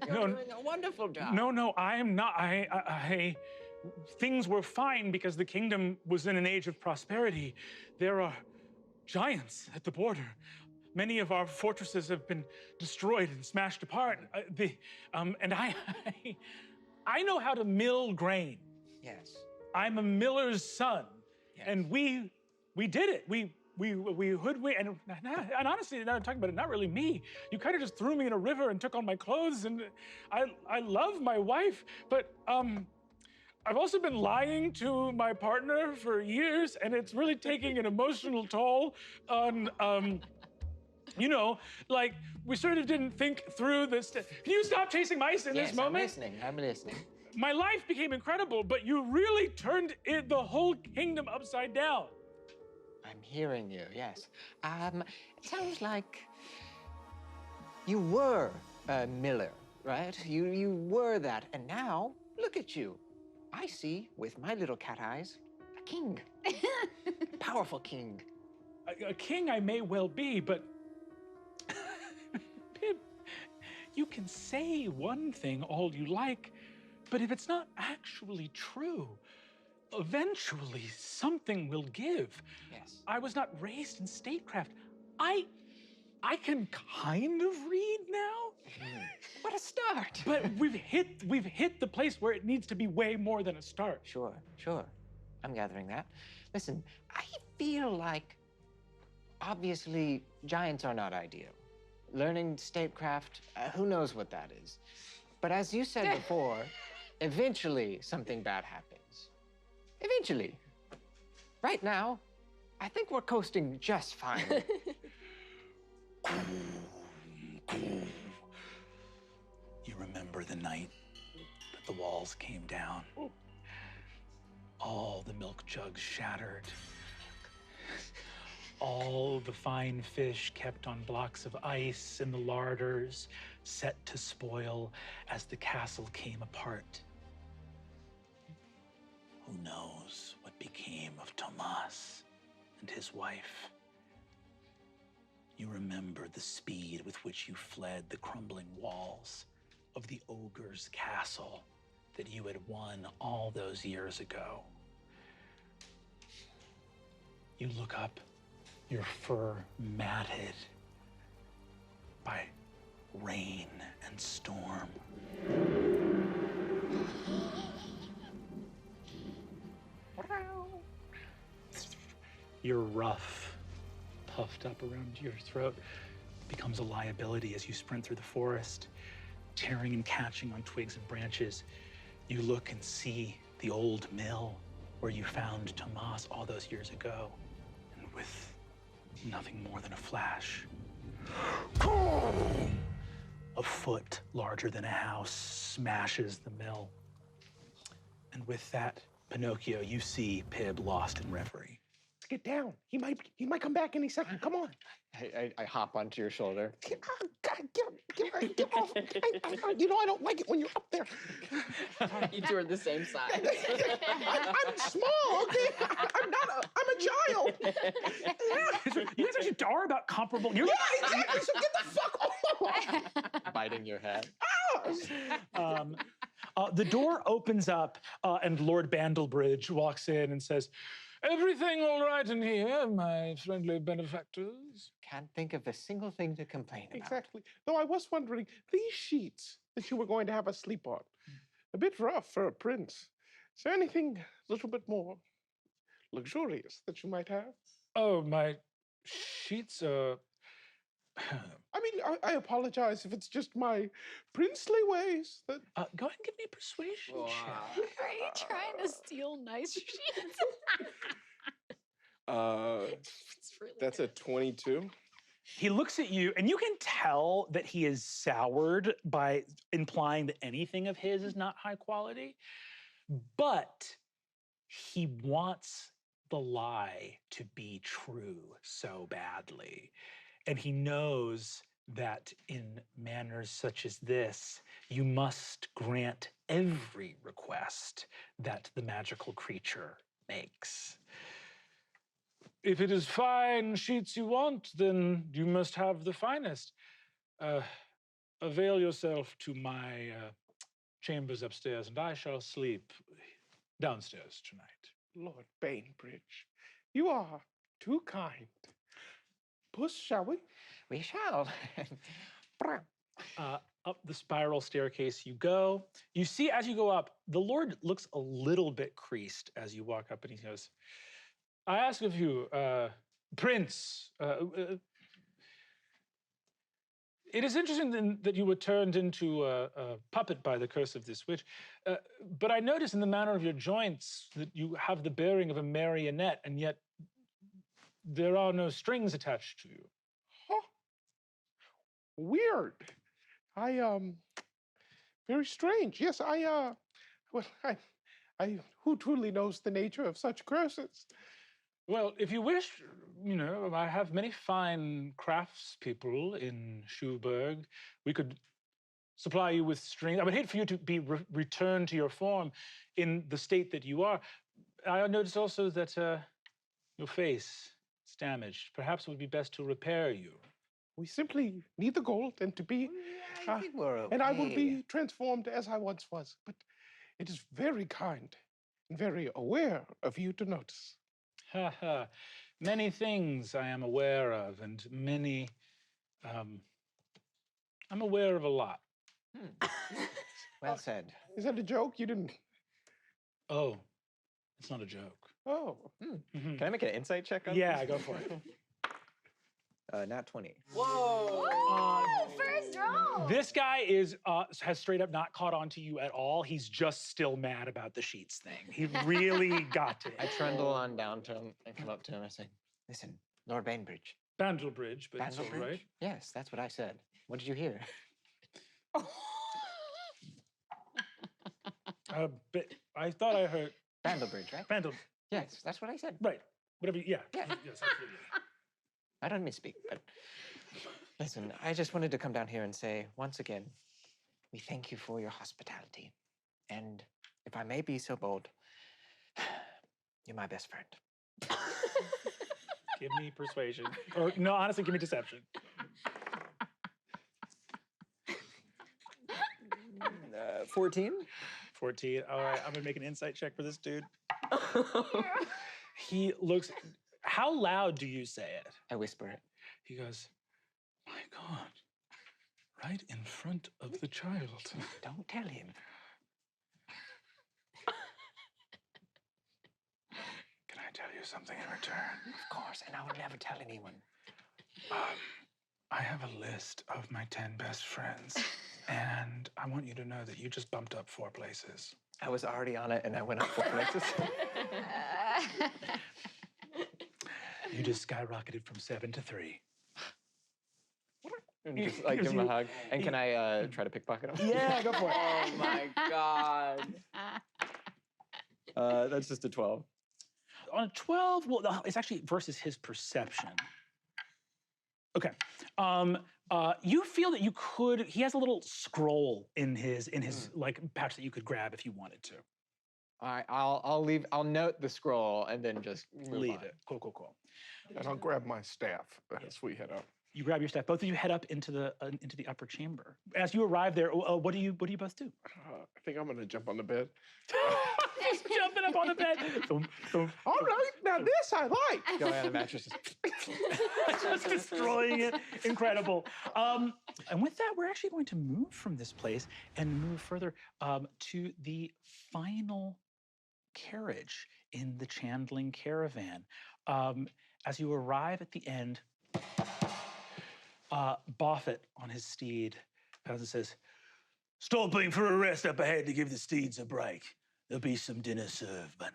You're No, doing a wonderful job. No, I am not. Things were fine because the kingdom was in an age of prosperity. There are giants at the border. Many of our fortresses have been destroyed and smashed apart. And I know how to mill grain. Yes. I'm a miller's son, Yes. and we did it. We hoodwinked, and honestly, now I'm talking about it, not really me. You kind of just threw me in a river and took all my clothes, and I love my wife, but I've also been lying to my partner for years, and it's really taking an emotional toll on, like we sort of didn't think through this. Can you stop chasing mice in this moment? I'm listening. My life became incredible, but you really turned the whole kingdom upside down. I'm hearing you, yes. It sounds like you were a miller, right? You were that, and now, look at you. I see, with my little cat eyes, a king. Powerful king. A king I may well be, but Pib, you can say one thing all you like, but if it's not actually true, eventually something will give. Yes. I was not raised in statecraft. I can kind of read now. What a start. But we've hit the place where it needs to be way more than a start. Sure. I'm gathering that. Listen, I feel like, obviously, giants are not ideal. Learning statecraft, who knows what that is. But as you said before, eventually something bad happens. Eventually. Right now, I think we're coasting just fine. You remember the night that the walls came down? All the milk jugs shattered. All the fine fish kept on blocks of ice in the larders, set to spoil as the castle came apart. Who knows what became of Tomas and his wife? You remember the speed with which you fled the crumbling walls of the ogre's castle that you had won all those years ago. You look up, your fur matted by rain and storm. Your ruff, puffed up around your throat, becomes a liability as you sprint through the forest, tearing and catching on twigs and branches. You look and see the old mill where you found Tomas all those years ago, and with nothing more than a flash, a foot larger than a house smashes the mill. And with that, Pinocchio, you see Pib lost in reverie. Get down. He might come back any second. Come on. I hop onto your shoulder. Oh, God, get off. I don't like it when you're up there. You two are the same size. I'm small, okay? I'm a child. You guys actually are about comparable. Yeah, exactly. So get the fuck off. Biting your head. The door opens up, and Lord Bandelbridge walks in and says, "Everything all right in here, my friendly benefactors?" Can't think of a single thing to complain about. Exactly. Though I was wondering, these sheets that you were going to have us sleep on, a bit rough for a prince. Is there anything a little bit more luxurious that you might have? Oh, my sheets are... I mean, I apologize if it's just my princely ways that... Go ahead and give me a persuasion check. Are you trying to steal nice sheets? It's really That's a 22. He looks at you, and you can tell that he is soured by implying that anything of his is not high quality, but he wants the lie to be true so badly. And he knows that in manners such as this, you must grant every request that the magical creature makes. If it is fine sheets you want, then you must have the finest. Avail yourself to my chambers upstairs, and I shall sleep downstairs tonight. Lord Bainbridge, you are too kind. Puss, shall we? We shall. Up the spiral staircase you go. You see, as you go up, the Lord looks a little bit creased as you walk up, and he goes, "I ask of you, Prince, It is interesting that you were turned into a puppet by the curse of this witch. But I notice in the manner of your joints that you have the bearing of a marionette, and yet there are no strings attached to you. Huh. Weird. Very strange. Yes, well, who truly knows the nature of such curses? Well, if you wish, I have many fine craftspeople in Schuberg. We could supply you with strings. I would hate for you to be returned to your form in the state that you are. I notice also that your face is damaged. Perhaps it would be best to repair you. We simply need the gold and to be... I think we're okay. And I will be transformed as I once was. But it is very kind and very aware of you to notice. Ha ha. Many things I am aware of, and many... I'm aware of a lot. Well said. Is that a joke? You didn't... Oh, it's not a joke. Oh. Can I make an insight check on Yeah, this? go for it. Nat 20. Whoa! First roll! This guy has straight up not caught on to you at all. He's just still mad about the sheets thing. He really got to it. I trundle on down to him and come up to him. I say, listen, Lord Bainbridge. Bandelbridge, but it's all Bandelbridge? right. Yes, that's what I said. What did you hear? But I thought I heard Bandelbridge, right? Bandel. Yes, that's what I said. Right. Whatever. Yeah. Yeah. Yes, absolutely. I don't misspeak, but listen, I just wanted to come down here and say, once again, we thank you for your hospitality. And if I may be so bold, you're my best friend. Give me persuasion. Or no, honestly, give me deception. 14? 14. All right, I'm gonna make an insight check for this dude. He looks. How loud do you say it? I whisper it. He goes, "My God, right in front of the child." Don't tell him. Can I tell you something in return? Of course, and I would never tell anyone. I have a list of my 10 best friends, and I want you to know that you just bumped up 4 places. I was already on it, and I went up 4 places. You just skyrocketed from 7 to 3. And just like give him a hug. And can I try to pickpocket him? Yeah, go for it. Oh my God. That's just a 12. On a 12, well, it's actually versus his perception. Okay. You feel that you could. He has a little scroll in his like pouch that you could grab if you wanted to. All right, I'll leave. I'll note the scroll and then just Leave on. it. Cool. And I'll grab my staff as we head up. You grab your staff. Both of you head up into the upper chamber. As you arrive there, what do you both do? I think I'm gonna jump on the bed. Just jumping up on the bed. All right, now this I like. Going on the mattresses. Just destroying it. Incredible. And with that, we're actually going to move from this place and move further to the final carriage in the Chandling caravan. As you arrive at the end, Buffett on his steed comes and says, "Stopping for a rest up ahead to give the steeds a break. There'll be some dinner served, but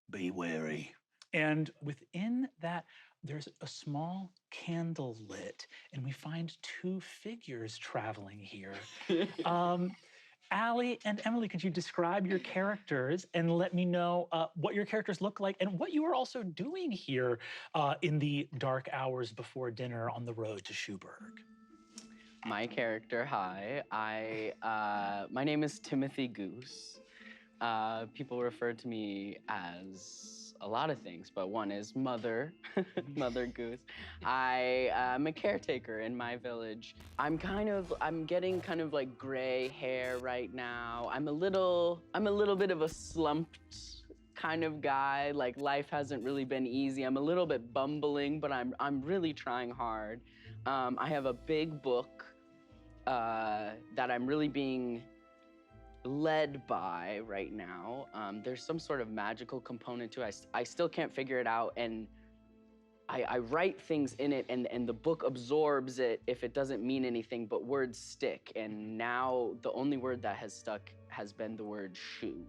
be wary." And within that, there's a small candle lit, and we find 2 figures traveling here. Allie and Emily, could you describe your characters and let me know what your characters look like and what you are also doing here in the dark hours before dinner on the road to Schuberg? My character, hi. My name is Timothy Goose. People refer to me as a lot of things, but one is Mother, Mother Goose. I'm a caretaker in my village. I'm getting kind of like gray hair right now. I'm a little bit of a slumped kind of guy. Like life hasn't really been easy. I'm a little bit bumbling, but I'm really trying hard. I have a big book that I'm really being led by right now. There's some sort of magical component to it. I still can't figure it out, and I write things in it, and the book absorbs it if it doesn't mean anything, but words stick. And now the only word that has stuck has been the word shoe.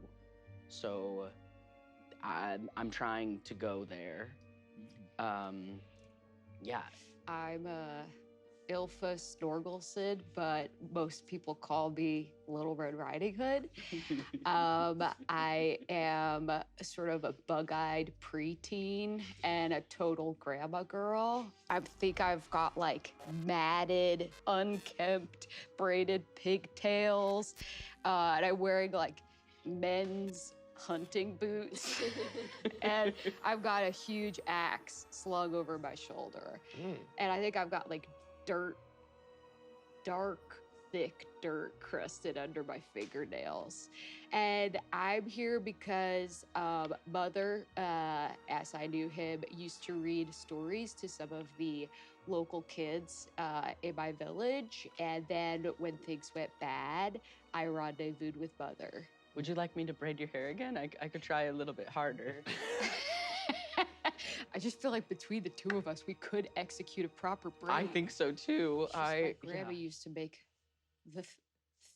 So I'm trying to go there. Yeah. I'm Ilfa Snorgelsid, but most people call me Little Red Riding Hood. I am sort of a bug-eyed preteen and a total grandma girl. I think I've got like matted, unkempt, braided pigtails, and I'm wearing like men's hunting boots. And I've got a huge axe slung over my shoulder. And I think I've got like dark, thick dirt crusted under my fingernails. And I'm here because Mother, as I knew him, used to read stories to some of the local kids in my village. And then when things went bad, I rendezvoused with Mother. Would you like me to braid your hair again? I could try a little bit harder. I just feel like between the two of us, we could execute a proper braid. I think so too. My grandma used to make the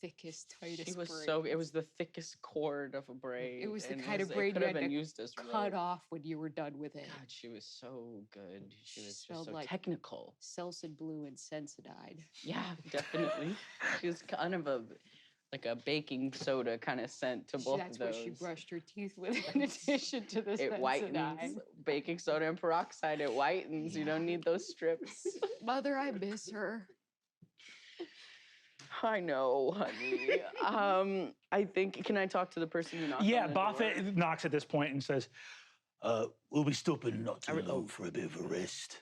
thickest, tightest She was braid. it was the thickest cord of a braid. It was the and kind of it braid could you have had been to used as cut rope. off when you were done with it. God, she was so good. She was just smelled so like technical. Selsun Blue and Sensodyne. Yeah, definitely. She was kind of like a baking soda kind of scent to both That's of those. what she brushed her teeth with in addition to the It Sensodyne. whitens. Baking soda and peroxide, it whitens. You don't need those strips. Mother, I miss her. I know, honey. I think, can I talk to the person who knocked on the door? Buffett knocks at this point and says, we'll be stopping not too long for a bit of a rest.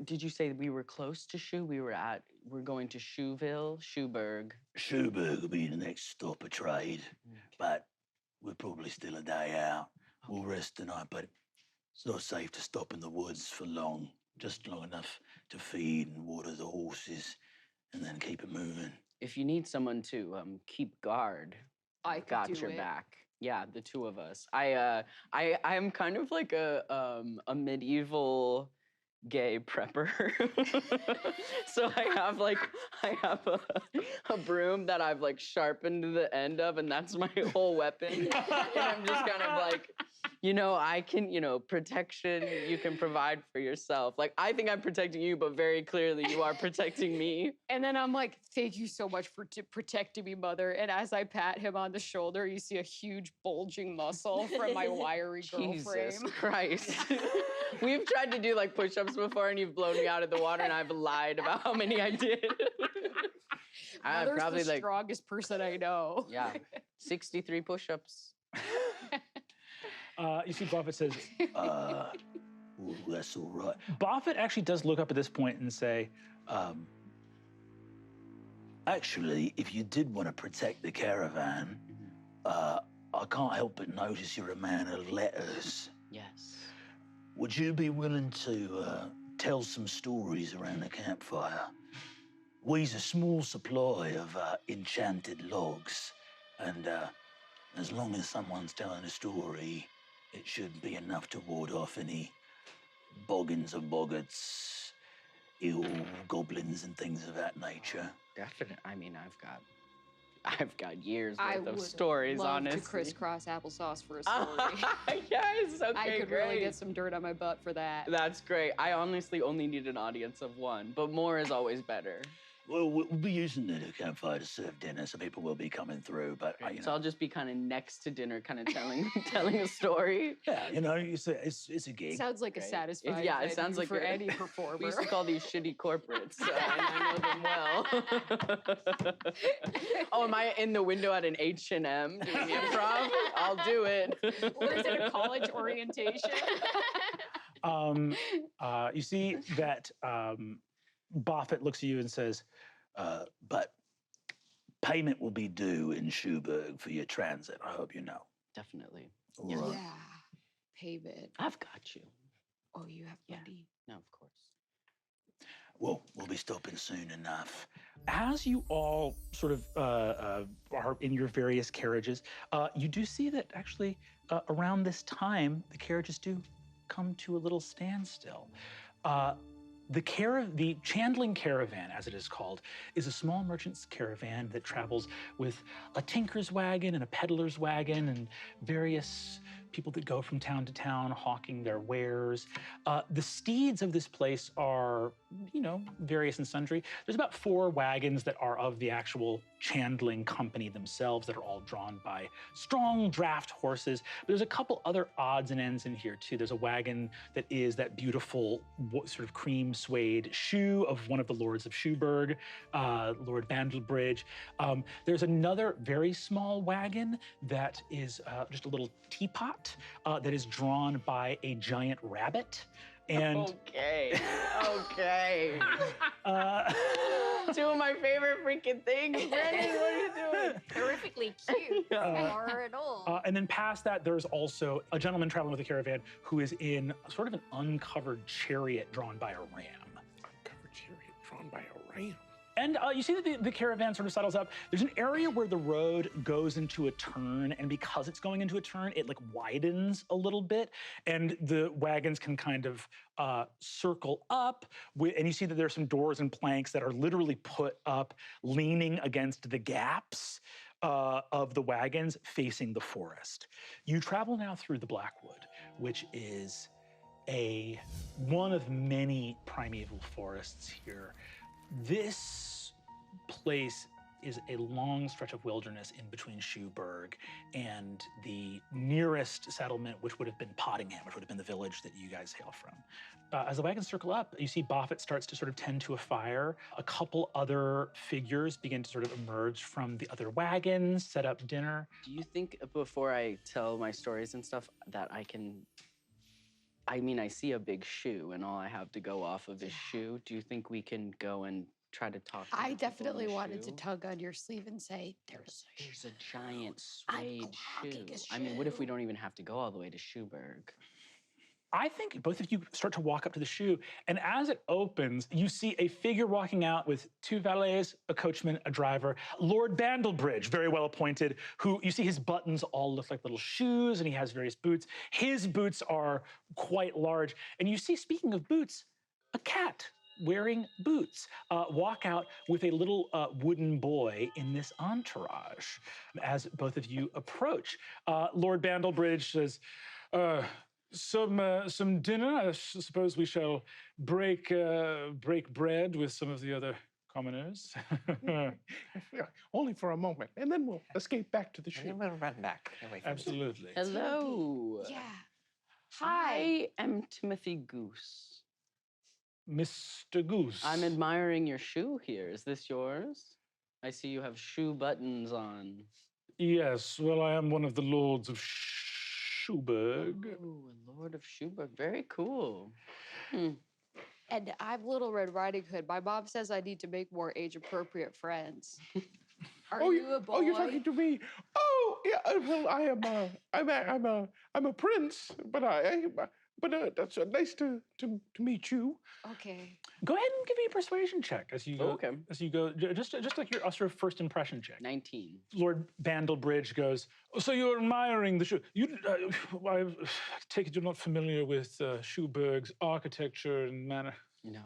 Did you say we were close to Shoe? We're going to Shoeville, Shoeburg. Shoeburg will be the next stop of trade, but we're probably still a day out. We'll rest tonight, but it's not safe to stop in the woods for long, just long enough to feed and water the horses and then keep it moving. If you need someone to keep guard, I could got do your it. back. Yeah, the two of us. I'm kind of like a medieval gay prepper. So I have a broom that I've like sharpened the end of, and that's my whole weapon. And I'm just kind of like, I can, protection you can provide for yourself. Like, I think I'm protecting you, but very clearly you are protecting me. And then I'm like, thank you so much for protecting me, Mother. And as I pat him on the shoulder, you see a huge bulging muscle from my wiry girl Jesus frame. Christ. We've tried to do like push-ups before and you've blown me out of the water and I've lied about how many I did. Mother's probably the strongest person I know. Yeah, 63 push-ups. You see Buffett says, that's all right. Buffett actually does look up at this point and say, actually, if you did want to protect the caravan, I can't help but notice you're a man of letters. Yes. Would you be willing to tell some stories around the campfire? We's a small supply of enchanted logs, and as long as someone's telling a story, it should be enough to ward off any boggins or boggarts, ill goblins and things of that nature. Definitely. I mean, I've got years I worth of would stories, love honestly. to crisscross applesauce for a story. Yes, okay, I could great. really get some dirt on my butt for that. That's great. I honestly only need an audience of one, but more is always better. Well, we'll be using the campfire to serve dinner, so people will be coming through, but, So I'll just be kind of next to dinner, kind of telling a story. Yeah, it's a gig. Sounds like a satisfying Yeah, it sounds like for any performer. We used to call these shitty corporates, and I know them well. Oh, am I in the window at an H&M doing improv? I'll do it. Or is it a college orientation? you see that Buffett looks at you and says, but payment will be due in Shoeburg for your transit, I hope you know. Definitely. All Yeah. right. Payment. I've got you. Oh, you have money? No, of course. Well, we'll be stopping soon enough. as you all sort of are in your various carriages, you do see that actually around this time, the carriages do come to a little standstill. The Chandling Caravan, as it is called, is a small merchant's caravan that travels with a tinker's wagon and a peddler's wagon and various people that go from town to town hawking their wares. The steeds of this place are, various and sundry. There's about 4 wagons that are of the actual Chandling company themselves that are all drawn by strong draft horses. But there's a couple other odds and ends in here too. There's a wagon that is that beautiful sort of cream suede shoe of one of the lords of Shoeburg, Lord Bandelbridge. There's another very small wagon that is just a little teapot that is drawn by a giant rabbit. And okay. Two of my favorite freaking things. Brendan, what are you doing? Horrifically cute. Horror at all. And then past that, there's also a gentleman traveling with a caravan who is in sort of an uncovered chariot drawn by a ram. Uncovered chariot drawn by a ram. And you see that the caravan sort of settles up. There's an area where the road goes into a turn, and because it's going into a turn, it like widens a little bit, and the wagons can kind of circle up. And you see that there's some doors and planks that are literally put up, leaning against the gaps of the wagons facing the forest. You travel now through the Blackwood, which is one of many primeval forests here. This place is a long stretch of wilderness in between Shoeburg and the nearest settlement, which would have been Pottingham, which would have been the village that you guys hail from. As the wagons circle up, you see Boffet starts to sort of tend to a fire. A couple other figures begin to sort of emerge from the other wagons, set up dinner. Do you think before I tell my stories and stuff that I see a big shoe and all I have to go off of is shoe. Do you think we can go and try to talk to I the people definitely in the wanted to shoe? tug on your sleeve and say, there's There's a giant suede clogging shoe. a I mean, what if we shoe. don't even have to go all the way to Shoeburg? I think both of you start to walk up to the shoe, and as it opens, you see a figure walking out with 2 valets, a coachman, a driver. Lord Bandelbridge, very well appointed, who you see his buttons all look like little shoes, and he has various boots. His boots are quite large, and you see, speaking of boots, a cat wearing boots walk out with a little wooden boy in this entourage. As both of you approach, Lord Bandelbridge says, some dinner. I suppose we shall break bread with some of the other commoners. Yeah, only for a moment, and then we'll escape back to the ship. And then we'll run back. away from Absolutely. Hello. Yeah. I am Timothy Goose. Mr. Goose. I'm admiring your shoe here. Is this yours? I see you have shoe buttons on. Yes, well, I am one of the lords of Shoeburg. Ooh, a Lord of Shoeburg. Very cool. And I'm Little Red Riding Hood. My mom says I need to make more age-appropriate friends. Are you a boy? Oh, you're talking to me. Oh, yeah. Well, I'm a prince, but that's nice to meet you. Okay. Go ahead and give me a persuasion check as you go. Okay. As you go, just like your sort of first impression check. 19. Lord Bandelbridge goes, so you're admiring the shoe. I take it you're not familiar with Shoeburg's architecture and manner. No.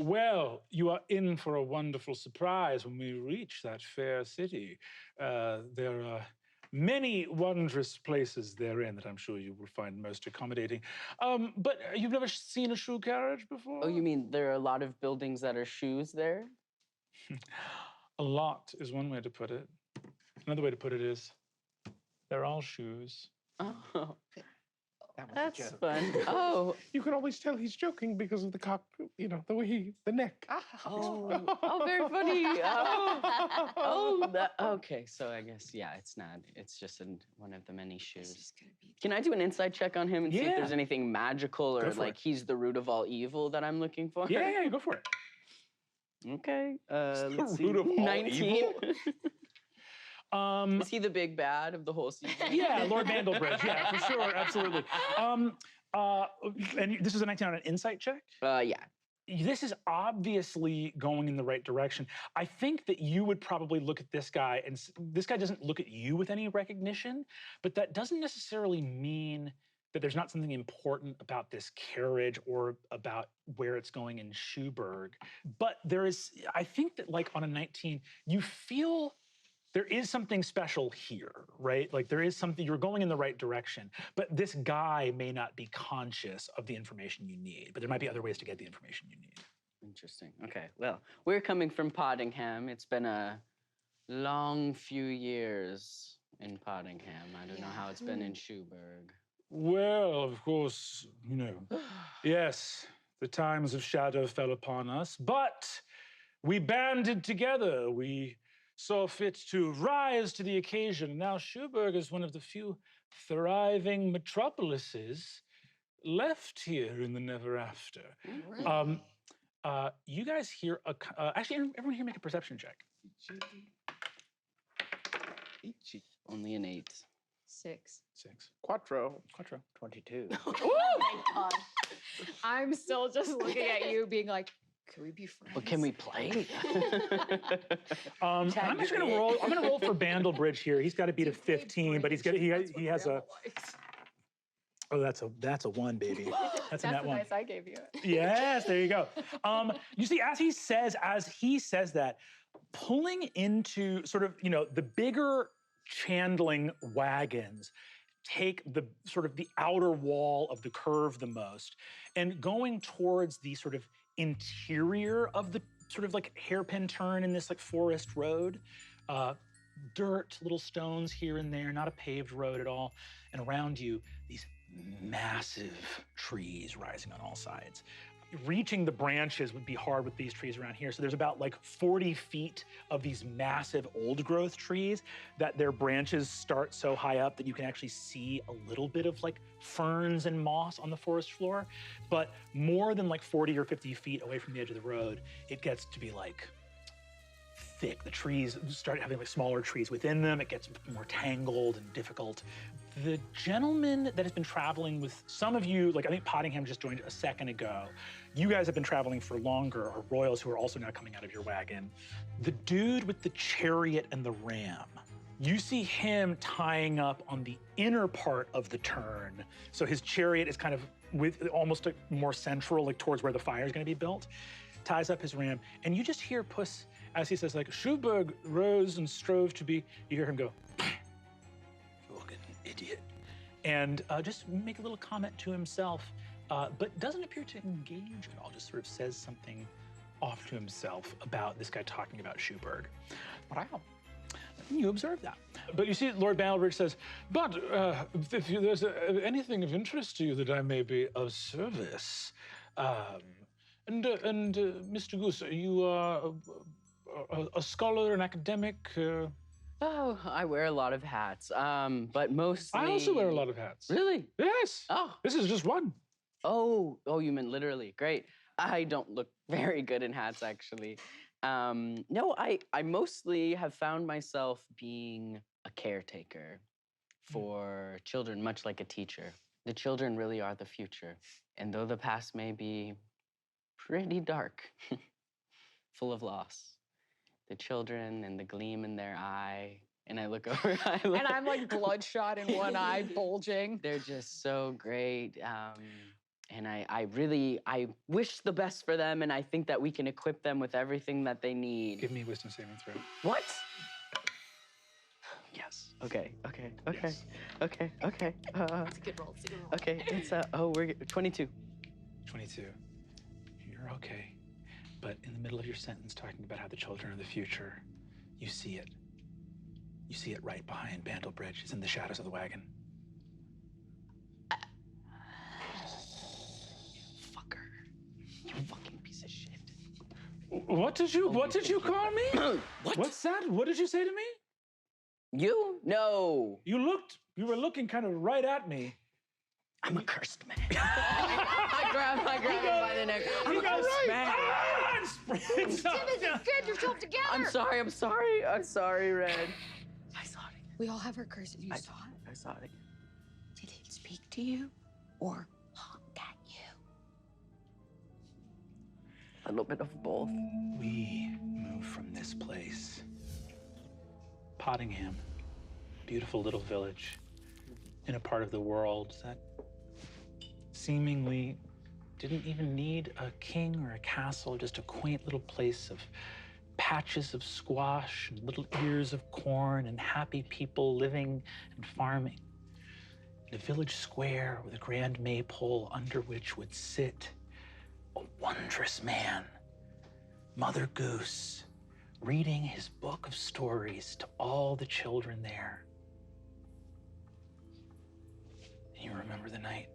Well, you are in for a wonderful surprise when we reach that fair city. There are many wondrous places therein that I'm sure you will find most accommodating. But you've never seen a shoe carriage before? Oh, you mean there are a lot of buildings that are shoes there? A lot is one way to put it. Another way to put it is, they're all shoes. Oh, That was a that's joke. fun. Oh, You can always tell he's joking because of the cock, the way the neck. oh, very funny. Okay. So I guess it's not. It's just one of the many shoes. Can I do an inside check on him and see if Yeah. there's anything magical or Go for like it. he's the root of all evil that I'm looking for? Yeah, go for it. Okay. the Let's see. root of all 19. evil? Is he the big bad of the whole season? Yeah, Lord Bandelbridge. Yeah, for sure, absolutely. And this is a 19 on an insight check? Yeah. This is obviously going in the right direction. I think that you would probably look at this guy, and this guy doesn't look at you with any recognition, but that doesn't necessarily mean that there's not something important about this carriage or about where it's going in Schuberg. But there is, I think that like on a 19, you feel there is something special here, right? Like there is something, you're going in the right direction, but this guy may not be conscious of the information you need, but there might be other ways to get the information you need. Interesting. Okay, well, we're coming from Poddingham. It's been a long few years in Poddingham. I don't know how it's been in Schuberg. Well, of course, you know, yes, the times of shadow fell upon us, but we banded together. We saw fit to rise to the occasion. Now, Schuberg is one of the few thriving metropolises left here in the Neverafter. You guys hear actually, everyone here make a perception check. Only an 8. 6. 6. Quattro. 22. Oh my God. I'm still just looking at you being like, can we be friends? Well, can we play? I'm actually gonna roll. I'm gonna roll for Bandlebridge here. He's got to beat a 15, but he has a. Oh, that's a 1, baby. That's a net the 1. dice I gave you. Yes, there you go. You see, as he says that, pulling into sort of, you know, the bigger chandling wagons take the sort of the outer wall of the curve the most, and going towards the sort of interior of the sort of like hairpin turn in this like forest road, dirt, little stones here and there, not a paved road at all, and around you, these massive trees rising on all sides. Reaching the branches would be hard with these trees around here. So there's about like 40 feet of these massive old growth trees that their branches start so high up that you can actually see a little bit of like ferns and moss on the forest floor. But more than like 40 or 50 feet away from the edge of the road, it gets to be like thick. The trees start having like smaller trees within them. It gets more tangled and difficult. The gentleman that has been traveling with some of you, like I think Poddingham just joined a second ago. You guys have been traveling for longer, are royals who are also now coming out of your wagon. The dude with the chariot and the ram, you see him tying up on the inner part of the turn. So his chariot is kind of with almost like more central, like towards where the fire is going to be built. Ties up his ram, and you just hear Puss as he says, like, Schuberg rose and strove to be. You hear him go, "Fucking idiot," and just make a little comment to himself, but doesn't appear to engage at all. Just sort of says something off to himself about this guy talking about Schuberg. Wow. You observe that. But you see, Lord Bandlebridge says, but if there's anything of interest to you that I may be of service, and Mr. Goose, you are a scholar, an academic? Oh, I wear a lot of hats, but mostly... I also wear a lot of hats. Really? Yes. Oh. This is just one. Oh, you meant literally. Great. I don't look very good in hats, actually. No, I mostly have found myself being a caretaker for children, much like a teacher. The children really are the future. And though the past may be pretty dark, full of loss, the children and the gleam in their eye, and I look over, and I'm like bloodshot in one eye, bulging. They're just so great. And I wish the best for them, and I think that we can equip them with everything that they need. Give me a wisdom saving throw. What? Yes. Okay. Yes. Okay. It's a good roll. It's a good roll. Okay. It's we're 22. 22. You're okay. But in the middle of your sentence talking about how the children are the future, you see it. You see it right behind Bandlebridge. It's in the shadows of the wagon. You fucking piece of shit. What did you call me? What? What's that? What did you say to me? You? No. You were looking kind of right at me. I'm a cursed man. I grab him by the neck. I'm a cursed man. Timothy, get yourself together. I'm sorry, Red. I saw it. We all have our curses. You saw it? I saw it. Did it speak to you or honk at you? A little bit of both. We move from this place. Poddingham, beautiful little village in a part of the world that seemingly didn't even need a king or a castle, just a quaint little place of patches of squash and little ears of corn and happy people living and farming. In a village square with a grand maypole under which would sit a wondrous man, Mother Goose, reading his book of stories to all the children there. And you remember the night.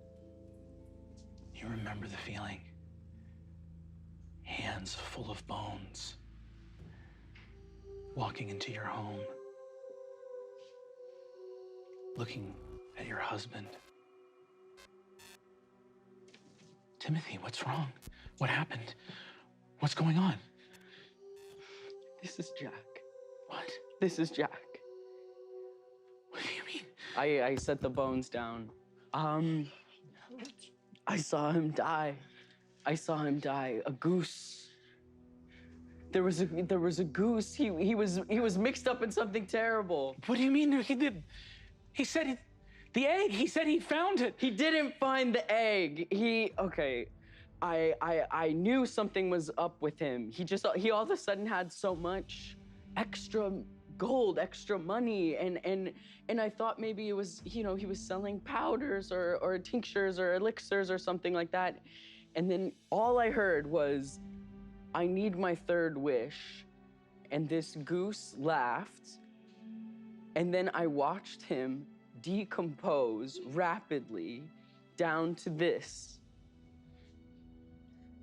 You remember the feeling. Hands full of bones. Walking into your home. Looking at your husband. Timothy, what's wrong? What happened? What's going on? This is Jack. What? This is Jack. What do you mean? I set the bones down. I saw him die. I saw him die. A goose. There was a goose. He was mixed up in something terrible. What do you mean he did? He said the egg. He said he found it. He didn't find the egg. I knew something was up with him. He all of a sudden had so much extra gold, extra money, and I thought maybe it was, he was selling powders or tinctures or elixirs or something like that. And then all I heard was, I need my third wish. And this goose laughed. And then I watched him decompose rapidly down to this.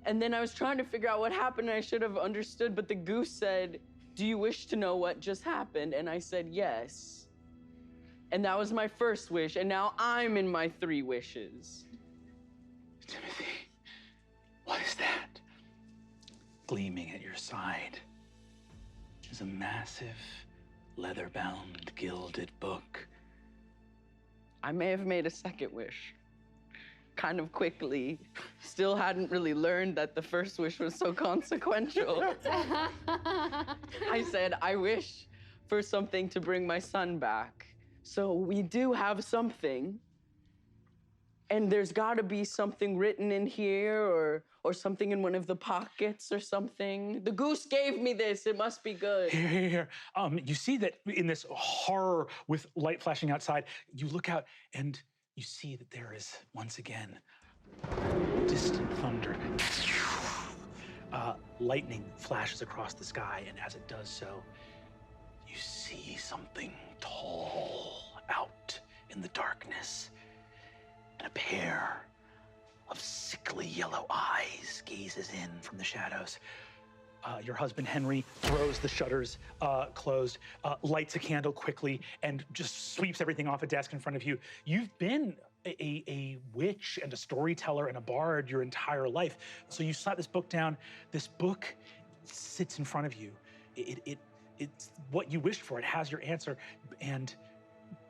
And then I was trying to figure out what happened, and I should have understood, but the goose said, "Do you wish to know what just happened?" And I said, "Yes." And that was my first wish, and now I'm in my 3 wishes. Timothy, what is that? Gleaming at your side is a massive, leather-bound, gilded book. I may have made a second wish, kind of quickly. Still hadn't really learned that the first wish was so consequential. I said, I wish for something to bring my son back. So we do have something. And there's gotta be something written in here or something in one of the pockets or something. The goose gave me this, it must be good. Here. You see that in this horror with light flashing outside, you look out and you see that there is, once again, distant thunder. Lightning flashes across the sky, and as it does so, you see something tall out in the darkness. And a pair of sickly yellow eyes gazes in from the shadows. Your husband, Henry, throws the shutters closed, lights a candle quickly, and just sweeps everything off a desk in front of you. You've been a witch and a storyteller and a bard your entire life. So you slap this book down. This book sits in front of you. It's what you wished for. It has your answer. And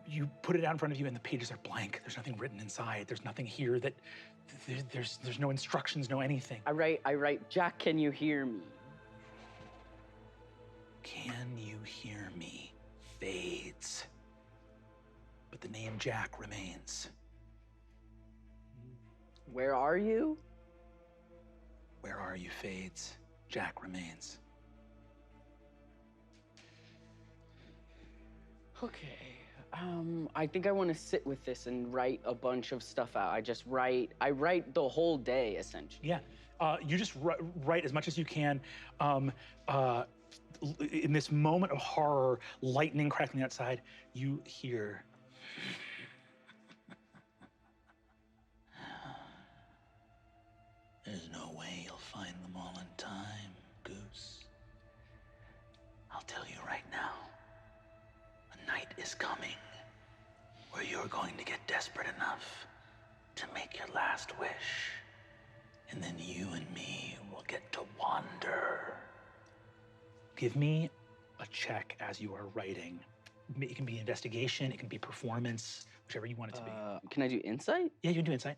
you put it out in front of you, and the pages are blank. There's nothing written inside. There's nothing here that, there's no instructions, no anything. I write, Jack, can you hear me? Can you hear me fades, but the name Jack remains. Where are you? Where are you fades, Jack remains. Okay. I think I want to sit with this and write a bunch of stuff out. I write the whole day, essentially. Yeah, you just write as much as you can. In this moment of horror, lightning crackling outside, you hear. There's no way you'll find them all in time, Goose. I'll tell you right now, a night is coming where you're going to get desperate enough to make your last wish, and then you and me will get to wander. Give me a check as you are writing. It can be investigation, it can be performance, whichever you want it to be. Can I do insight? Yeah, you can do insight.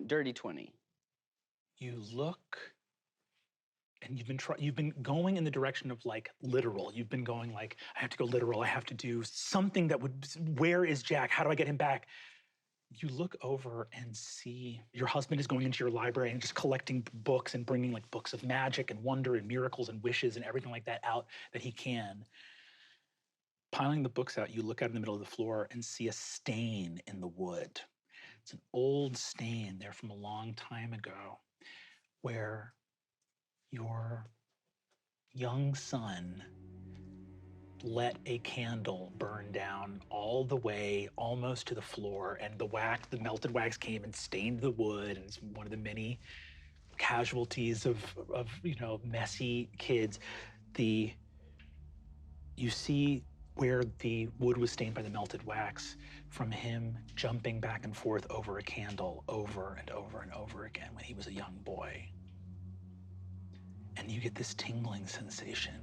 Dirty 20. You look, and you've been going in the direction of like literal. You've been going like, I have to go literal. I have to do something that would. Where is Jack? How do I get him back? you look over and see your husband is going into your library and just collecting books and bringing like books of magic and wonder and miracles and wishes and everything like that out that he can. Piling the books out, you look out in the middle of the floor and see a stain in the wood. It's an old stain there from a long time ago where your young son let a candle burn down all the way almost to the floor, and the melted wax came and stained the wood, and it's one of the many casualties of messy kids. You see where the wood was stained by the melted wax from him jumping back and forth over a candle over and over and over again when he was a young boy. And you get this tingling sensation,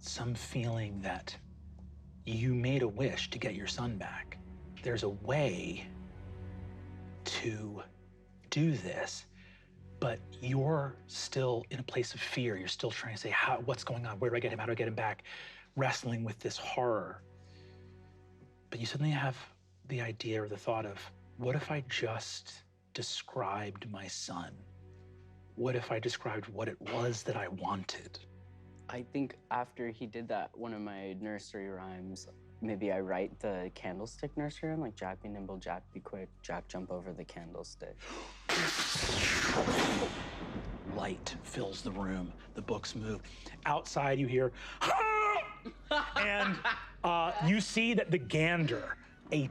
some feeling that you made a wish to get your son back. There's a way to do this, but you're still in a place of fear. You're still trying to say, what's going on? Where do I get him? How do I get him back? Wrestling with this horror. But you suddenly have the idea or the thought of, what if I just described my son? What if I described what it was that I wanted? I think after he did that, one of my nursery rhymes, maybe I write the candlestick nursery rhyme, like Jack be nimble, Jack be quick, Jack jump over the candlestick. Light fills the room, the books move. Outside you hear, and you see that the gander, a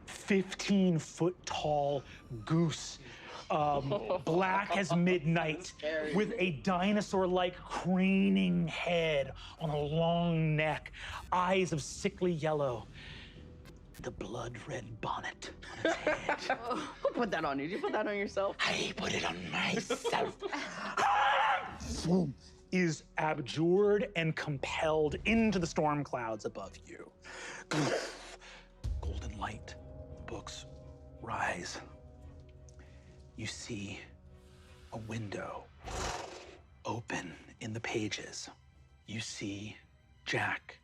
15-foot tall goose, black as midnight, with a dinosaur-like craning head on a long neck, eyes of sickly yellow, the blood-red bonnet on its head. Who put that on you? Did you put that on yourself? I put it on myself. Is abjured and compelled into the storm clouds above you. Golden light, books rise. You see a window open in the pages. You see Jack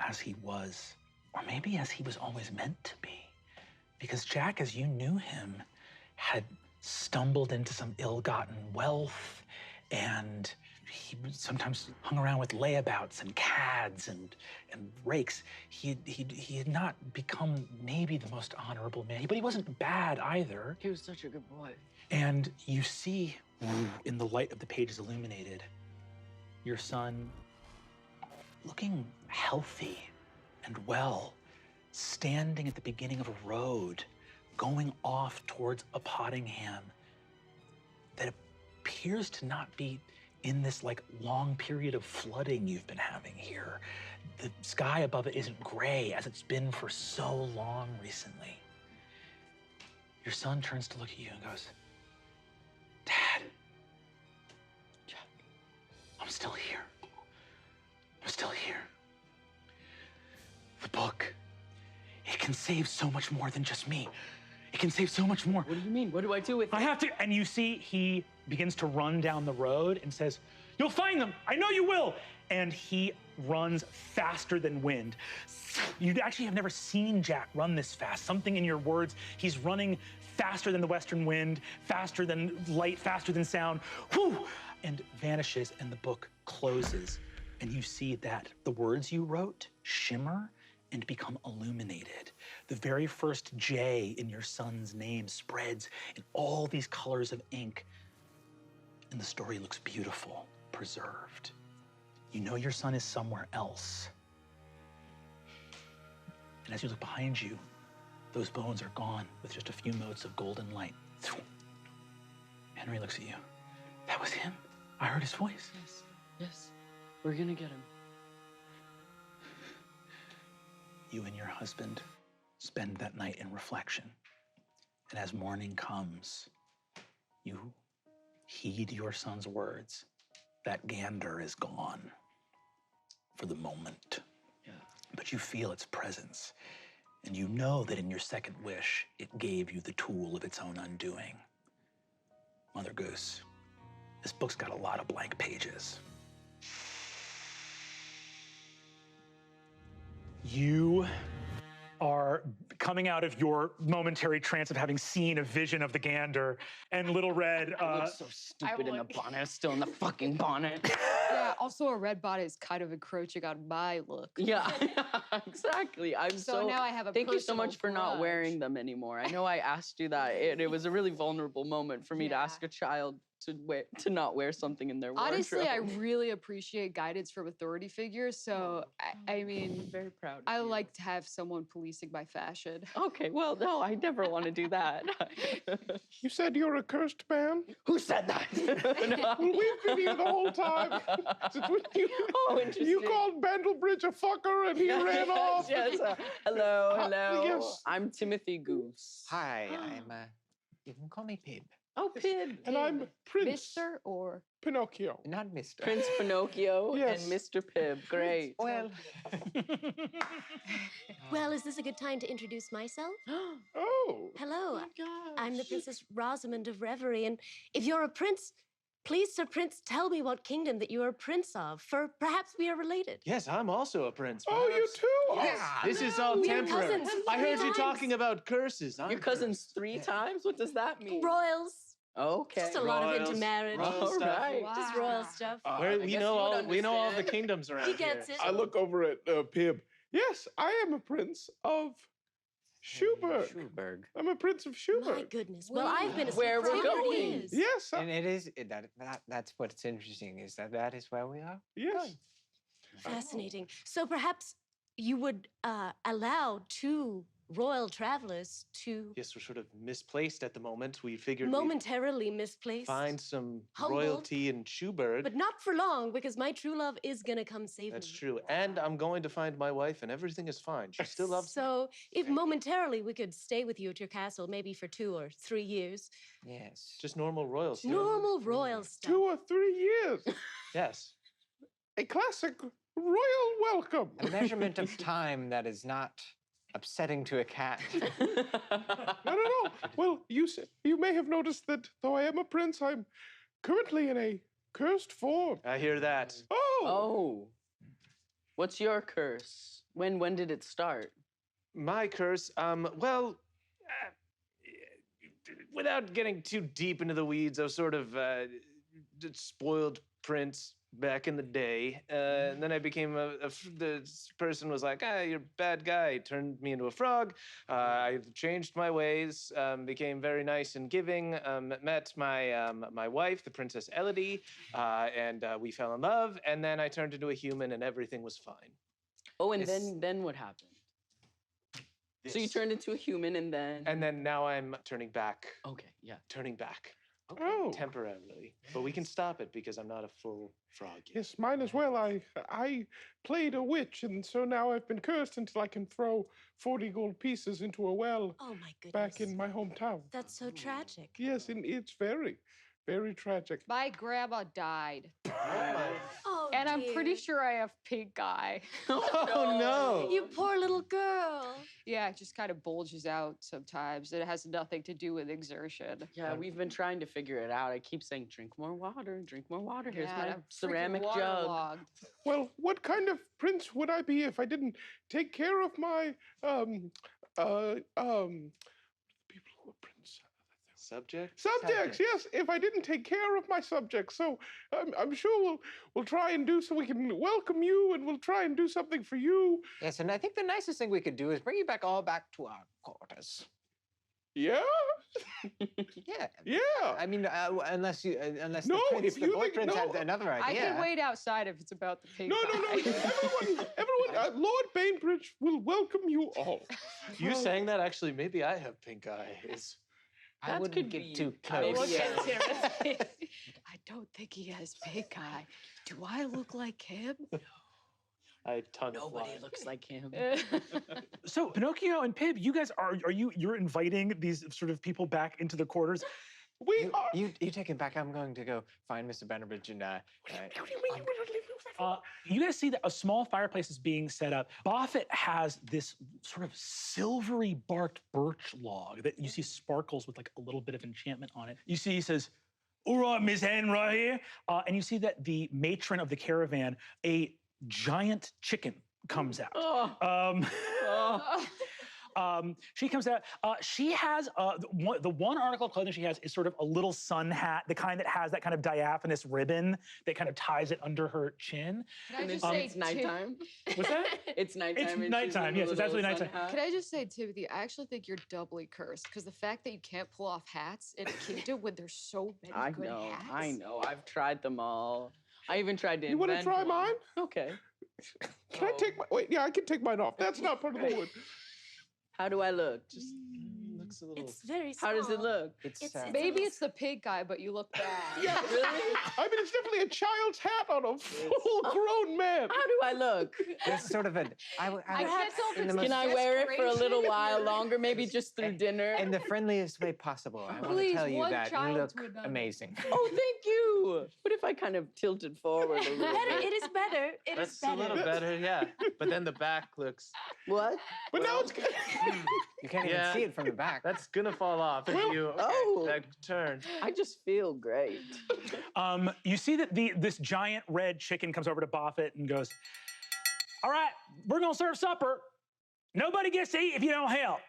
as he was, or maybe as he was always meant to be. Because Jack, as you knew him, had stumbled into some ill-gotten wealth, and he sometimes hung around with layabouts and cads and rakes. He had not become maybe the most honorable man, but he wasn't bad either. He was such a good boy. And you see, in the light of the pages illuminated, your son looking healthy and well, standing at the beginning of a road, going off towards a Pottingham that appears to not be in this like long period of flooding you've been having here. The sky above it isn't gray as it's been for so long recently. Your son turns to look at you and goes, Dad, Jack, I'm still here. I'm still here. The book, it can save so much more than just me. It can save so much more. What do you mean? What do I do with it? I have to, and you see he begins to run down the road and says, you'll find them, I know you will. And he runs faster than wind. You actually have never seen Jack run this fast. Something in your words, he's running faster than the western wind, faster than light, faster than sound, whew, and vanishes, and the book closes. And you see that the words you wrote shimmer and become illuminated. The very first J in your son's name spreads in all these colors of ink, and the story looks beautiful, preserved. You know your son is somewhere else. And as you look behind you, those bones are gone with just a few motes of golden light. Henry looks at you. That was him? I heard his voice. Yes, yes, we're gonna get him. You and your husband spend that night in reflection. And as morning comes, you heed your son's words. That gander is gone for the moment. Yeah. But you feel its presence. And you know that in your second wish, it gave you the tool of its own undoing. Mother Goose, this book's got a lot of blank pages. You are coming out of your momentary trance of having seen a vision of the gander, and Little Red. I look so stupid in the bonnet. I'm still in the fucking bonnet. Yeah, also a red bonnet is kind of encroaching on my look. Yeah, exactly. So now I have a Thank you so personal much for not grudge. wearing them anymore. I know I asked you that. It was a really vulnerable moment for me to ask a child to not wear something in their wardrobe. Honestly, I really appreciate guidance from authority figures. So, I mean, I'm very proud. I like to have someone policing my fashion. Okay, well, no, I never want to do that. You said you're a cursed man? Who said that? No. Well, we've been here the whole time. Since when Interesting. you called Bandlebridge a fucker and he ran off. Yes. Hello. Yes. I'm Timothy Goose. Hi, I'm, you can call me Pib. Oh, Pib. And I'm Prince Mr. or Pinocchio. Not Mr. Prince Pinocchio Yes. and Mr. Pib. Great. Well, Well, is this a good time to introduce myself? Oh. Hello, I'm the Princess Rosamond of Reverie, and if you're a prince, please, Sir Prince, tell me what kingdom that you are a prince of, for perhaps we are related. Yes, I'm also a prince. Oh, you perhaps. too? Yes. This is all We are temporary. cousins. I heard you Times. talking about curses. I'm Your cousins 3 times? What does that mean? Royals. Okay. Just a lot of Royals. intermarriage. Royal All stuff. right. Just royal stuff. Where I we guess know you would all we know all the understand. kingdoms around He gets here. it. I look over at Pib. Yes, I am a prince of Schuberg. Schuberg. I'm a prince of My Schuberg. goodness. Well, I've been asleep Where for we're 100 going. years. Yes, And it is, that's what's interesting, is that is where we are. yes. Fascinating. So perhaps you would allow 2 royal travelers to Yes, we're sort of misplaced at the moment. We figured momentarily misplaced, we'd find some humbled, royalty in Schuberg. but not for long, because my true love is gonna come save That's me. true. And I'm going to find my wife, and everything is fine. She still loves me. So if momentarily we could stay with you at your castle, maybe for 2 or 3 years, Yes. Just normal royal stuff. normal royal stuff. 2 or 3 years. Yes. A classic royal welcome. A measurement of time that is not upsetting to a cat. No. Well, you may have noticed that though I am a prince, I'm currently in a cursed form. I hear that. Oh. Oh. What's your curse? When did it start? My curse, well, without getting too deep into the weeds, I was sort of spoiled prince back in the day. And then I became the person was like, you're a bad guy. Turned me into a frog. I changed my ways, became very nice and giving, met my wife, the Princess Elodie, and we fell in love. And then I turned into a human and everything was fine. Oh, and It's- then what happened? So you turned into a human and then... And then now I'm turning back. Okay, yeah. Turning back. Oh. Temporarily. But we can stop it because I'm not a full frog yet. Yes, mine as well. I played a witch, and so now I've been cursed until I can throw 40 gold pieces into a well Oh my goodness. back in my hometown. That's so tragic. Yes, and it's very, very tragic. my grandma died. Oh, And I'm pretty dear. sure I have pink eye. Oh no! You poor little girl. Yeah, it just kind of bulges out sometimes. It has nothing to do with exertion. Yeah, we've been trying to figure it out. I keep saying, drink more water, drink more water. Here's Yeah, my and I'm freaking ceramic jug. waterlogged. Well, what kind of prince would I be if I didn't take care of my people who are prince Subject? subjects? Yes, if I didn't take care of my subjects, so I'm sure we'll try and do so. We can welcome you, and we'll try and do something for you. Yes, and I think the nicest thing we could do is bring you back to our quarters. Yeah, Yeah. yeah. I mean, unless No, the prince, if the you boy think- prince no. had another I idea. can wait outside if it's about the pink No, eye. everyone, Lord Bainbridge will welcome you all. You saying that actually, maybe I have pink eye. Is I That wouldn't could get be- too I mean, close. yeah. I don't think he has pink eye. Do I look like him? I tongue Nobody fly. looks like him. So Pinocchio and Pib, you guys you're inviting these sort of people back into the quarters. We are. You take him back. I'm going to go find Mr. Bannerbridge and You guys see that a small fireplace is being set up. Buffett has this sort of silvery barked birch log that you see sparkles with like a little bit of enchantment on it. You see, he says, "All right, Miss Hen, right here." And you see that the matron of the caravan, a giant chicken, comes out. Oh. Um, Oh. She comes out. She has the one article of clothing she has is sort of a little sun hat, the kind that has that kind of diaphanous ribbon that kind of ties it under her chin. Can I just say It's nighttime. What's that? It's nighttime. It's and she's nighttime, in a yes, it's little absolutely sun nighttime. hat. Can I just say, Timothy, I actually think you're doubly cursed because the fact that you can't pull off hats in a kingdom when there's so many good hats. I know. I've tried them all. I even tried to You want to invent try one. mine? Okay. Can I take my? Wait, yeah, I can take mine off. That's not part of the wood. How do I look? Just looks a little. It's very small. How does it look? Maybe it's the pig guy, but you look bad. Yeah, Really? I mean, it's definitely a child's hat on a full-grown man. How do I look? There's sort of a. I can't tell if in the it's most- Can I wear it for a little desperation. while longer? Maybe just through dinner. in the friendliest way possible. I want to Please, tell you one that you child look to another. amazing. Oh, thank you. What if I kind of tilted forward a little Better, bit? it is better. It is That's better. a little better, yeah. But then the back looks. What? But now it's. You can't even Yeah. see it from the back. That's gonna fall off if you Oh. that turn. I just feel great. You see that this giant red chicken comes over to Buffett and goes, "All right, we're gonna serve supper. Nobody gets to eat if you don't help.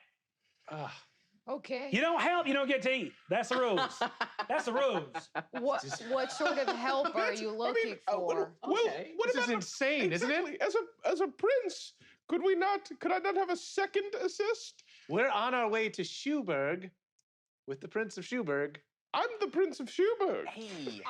Okay. You don't help, you don't get to eat. That's the rules. That's the rules." What sort of help are you looking for? Okay. What This is about insane, isn't it? exactly, as a prince, could I not have a second assist? We're on our way to Schuberg with the Prince of Schuberg. I'm the Prince of Schuberg. Hey.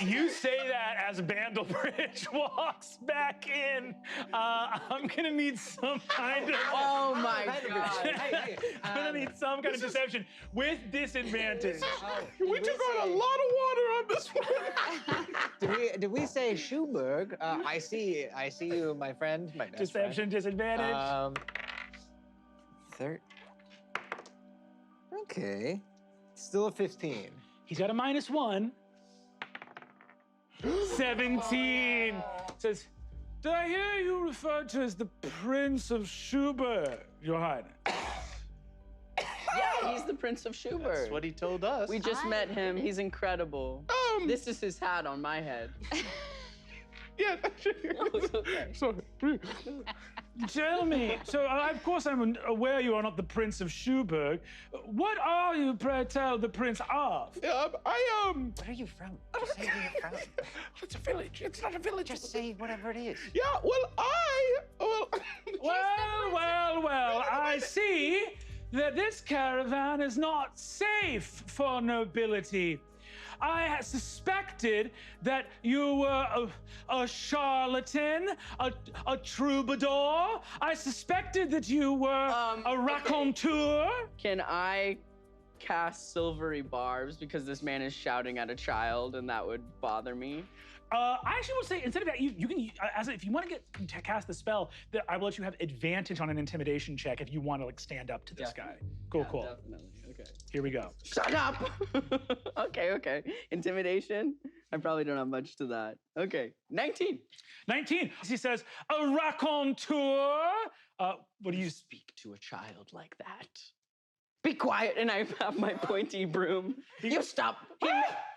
You say that as Bandlebridge walks back in. I'm gonna need some kind of. Oh my god. I'm gonna need some kind of deception with disadvantage. We took on a lot of water on this one. Did we say Schuberg? I see you, my friend. My best Deception, disadvantage. Friend. Okay. Still a 15. He's got a -1. 17. Says, "Did I hear you referred to as the Prince of Schubert, Your Highness?" Yeah, he's the Prince of Schubert. That's what he told us. We just met him. He's incredible. This is his hat on my head. Yeah. Okay. Sorry. Tell me, so of course I'm aware you are not the Prince of Schuberg. What are you, pray tell, the Prince of? I Where are you from? Just say where you're from. It's a village. It's not a village. Just say whatever it is. Yeah. Well. Well, I see that this caravan is not safe for nobility. I suspected that you were a charlatan, a troubadour. I suspected that you were a raconteur. Can I cast silvery barbs because this man is shouting at a child and that would bother me? I actually would say instead of that, you can if you want to cast the spell, that I will let you have advantage on an intimidation check if you want to stand up to this guy. Cool. Definitely. Okay. Here we go. Shut up. Okay. Intimidation. I probably don't have much to that. Okay. 19. 19. He says, "A raconteur." What do you Speak to a child like that? Be quiet, and I have my pointy broom. You stop.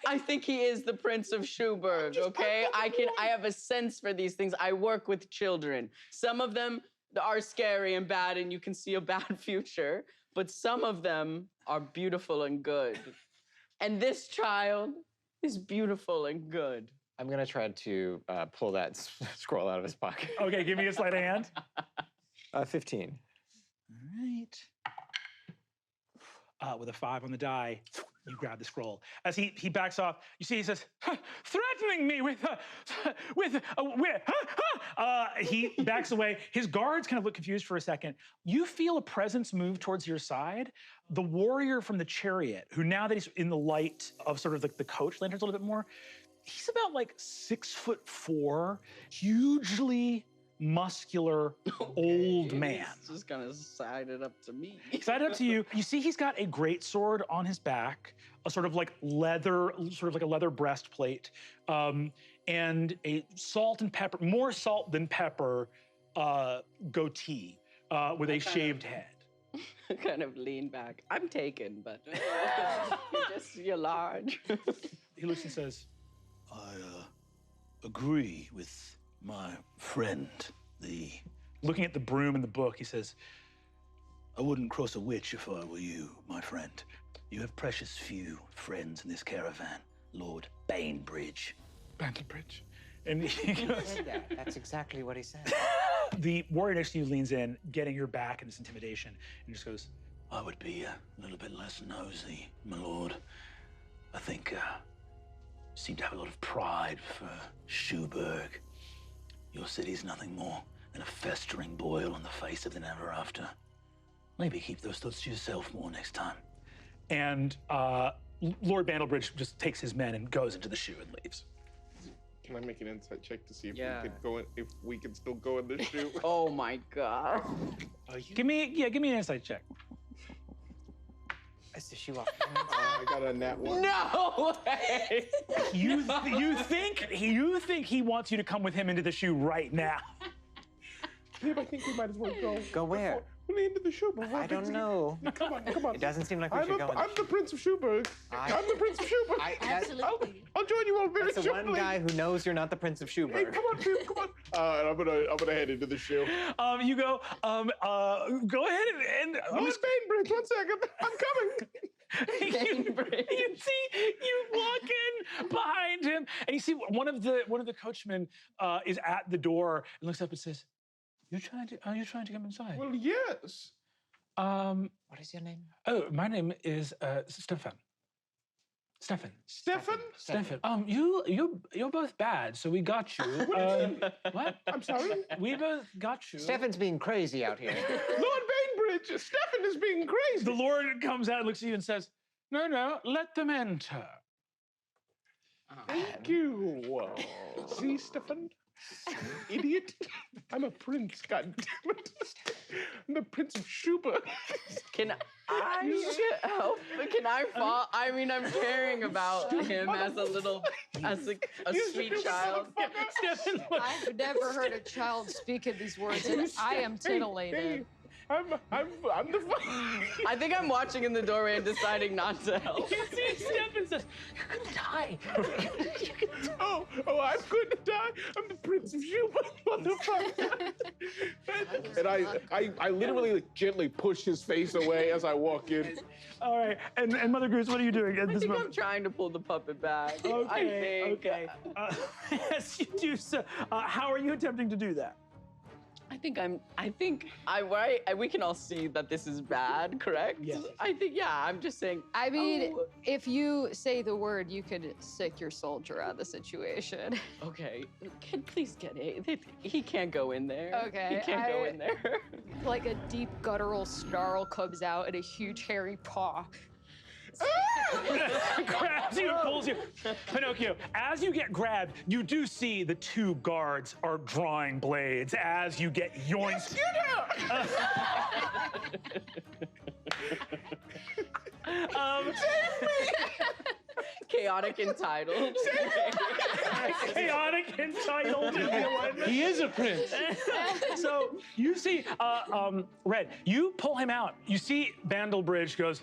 I think he is the Prince of Schuberg, okay? I have a sense for these things. I work with children. Some of them are scary and bad, and you can see a bad future, but some of them are beautiful and good. And this child is beautiful and good. I'm gonna try to pull that scroll out of his pocket. Okay, give me a sleight of hand. 15. All right. With a 5 on the die, you grab the scroll. As he backs off, you see he says, "Threatening me with he backs away. His guards kind of look confused for a second. You feel a presence move towards your side. The warrior from the chariot, who now that he's in the light of sort of the coach lanterns a little bit more, he's about like 6'4", hugely muscular old man. He's just gonna side it up to me. Side up to you. You see he's got a great sword on his back, a sort of like a leather breastplate, and a salt and pepper, more salt than pepper, goatee with a shaved head. Kind of lean back. I'm taken, but you're large. He looks and says, "I agree with my friend, the..." Looking at the broom in the book, he says, I wouldn't cross a witch if I were you, my friend. You have precious few friends in this caravan, Lord Bainbridge. Bantlebridge. And he goes, That's exactly what he said. the warrior next to you leans in, getting your back in this intimidation, and just goes, I would be a little bit less nosy, my lord. I think you seem to have a lot of pride for Schuberg. Your city's nothing more than a festering boil on the face of the Neverafter. Maybe keep those thoughts to yourself more next time. and Lord Bantlebridge just takes his men and goes into the shoe and leaves. Can I make an insight check to see if Yeah. we can go in, if we can still go in this shoe? Oh my god. Give me an insight check. Is the shoe off? I got a nat one. No way. You think he wants you to come with him into the shoe right now? Babe, I think we might as well go. Go where? We're into the shoe, but I don't know. Come on, come on. It doesn't seem like we should go. I'm the Prince of Schuberg. I'm the Prince of Schuberg. Absolutely. I'll join you all very That's the shortly. one guy who knows you're not the Prince of Hey, Schuberg. come on, babe, come on. And I'm gonna head into the shoe. You go. Go ahead and Lord Bainbridge, 1 second. I'm coming. you see, you walk in behind him, and you see one of the coachmen is at the door and looks up and says, "Are you trying to come inside?" Well, yes. What is your name? Oh, my name is Stefan. Stefan. Stefan? You're both bad, so we got you. What? I'm sorry? We both got you. Stefan's being crazy out here. Lord Bainbridge, Stefan is being crazy. The Lord comes out and looks at you and says, "No, let them enter." Thank you. See, Stefan? Idiot. I'm a prince, goddammit. I'm the Prince of Schubert. Can I help? Can I fall? I mean, I'm caring about him as a sweet child. Stefan, I've never heard a child speak in these words, and I am titillated. Hey, I'm the I think I'm watching in the doorway and deciding not to help. you see Stefan says, "You're gonna die." Oh, I'm going to die. I'm the Prince of Schubert, motherfucker. and I literally like, gently push his face away as I walk in. All right, and Mother Goose, what are you doing at I this think I'm moment? trying to pull the puppet back. Okay. Yes, you do so. How are you attempting to do that? We can all see that this is bad, correct? Yes. I'm just saying. I mean, if you say the word, you could sick your soldier out of the situation. Okay, please get it. He can't go in there. Okay, He can't go in there. Like a deep guttural snarl comes out and a huge hairy paw. Grabs you and pulls you. Pinocchio, as you get grabbed, you do see the two guards are drawing blades as you get yoinked. Chaotic entitled. Chaotic entitled is the alignment. He is a prince. So you see, Red, you pull him out. You see Bantlebridge goes,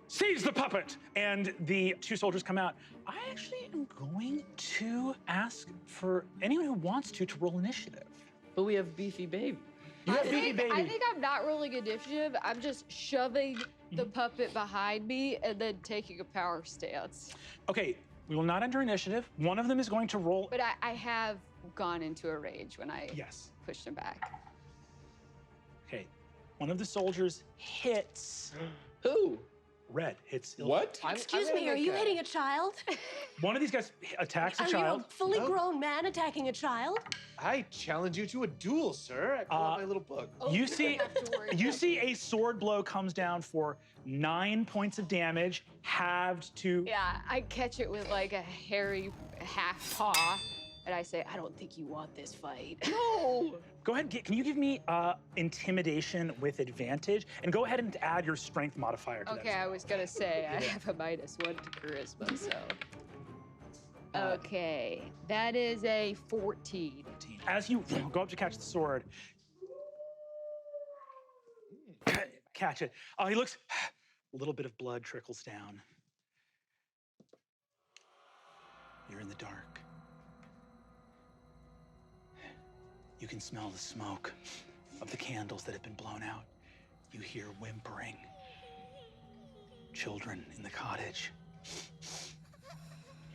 "Seize the puppet!" And the two soldiers come out. I actually am going to ask for anyone who wants to roll initiative. But we have Beefy Baby. You have Beefy Baby. I think I'm not rolling initiative. I'm just shoving the puppet behind me and then taking a power stance. Okay, we will not enter initiative. One of them is going to roll. But I have gone into a rage when I Yes. pushed him back. Okay, one of the soldiers hits. Who? Red hits. What? Excuse me, are you hitting a child? One of these guys attacks a Are child. you a fully grown man attacking a child? I challenge you to a duel, sir. I pull out my little book. You see, a sword blow comes down for 9 points of damage, halved to. Yeah, I catch it with like a hairy half paw, and I say, I don't think you want this fight. No. Go ahead. Can you give me intimidation with advantage, and go ahead and add your strength modifier to that. Okay, I was gonna say I have a -1 to charisma, so. Okay, that is a 14. As you go up to catch the sword, catch it. He looks. A little bit of blood trickles down. You're in the dark. You can smell the smoke of the candles that have been blown out. You hear whimpering. Children in the cottage.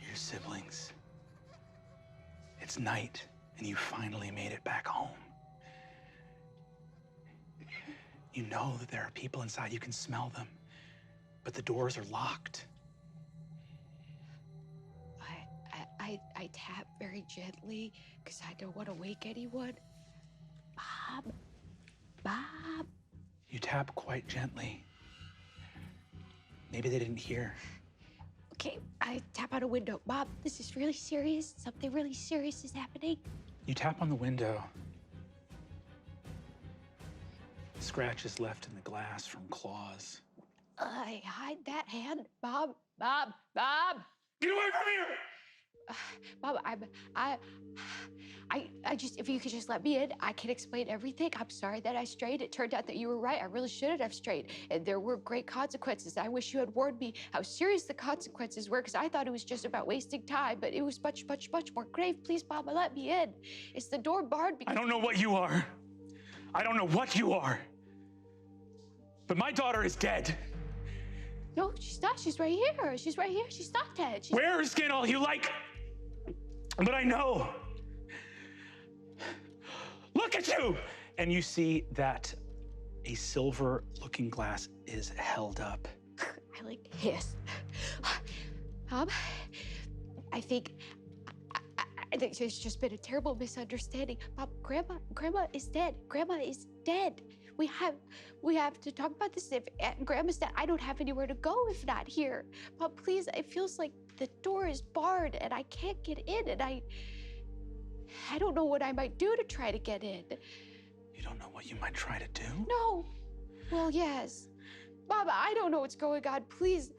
Your siblings. It's night, and you finally made it back home. You know that there are people inside. You can smell them, but the doors are locked. I tap very gently because I don't want to wake anyone. Bob. You tap quite gently. Maybe they didn't hear. Okay, I tap on a window. Bob, this is really serious. Something really serious is happening. You tap on the window. Scratches left in the glass from claws. I hide that hand. Bob. Get away from here! Bob, I just, if you could just let me in, I can explain everything. I'm sorry that I strayed. It turned out that you were right. I really shouldn't have strayed. And there were great consequences. I wish you had warned me how serious the consequences were, because I thought it was just about wasting time, but it was much, much, much more grave. Please, Bob, let me in. It's the door barred because— I don't know what you are. I don't know what you are. But my daughter is dead. No, she's not. She's right here. She's right here. She's not dead. Wear her skin all you like. But I know. Look at you! And you see that a silver looking glass is held up. I like hiss. Bob, I think there's just been a terrible misunderstanding. Bob, Grandma is dead. Grandma is dead. We have to talk about this. If Grandma's dead, I don't have anywhere to go if not here. Bob, please, it feels like the door is barred and I can't get in, and I don't know what I might do to try to get in. You don't know what you might try to do? No. Well, yes. Bob, I don't know what's going on. Please,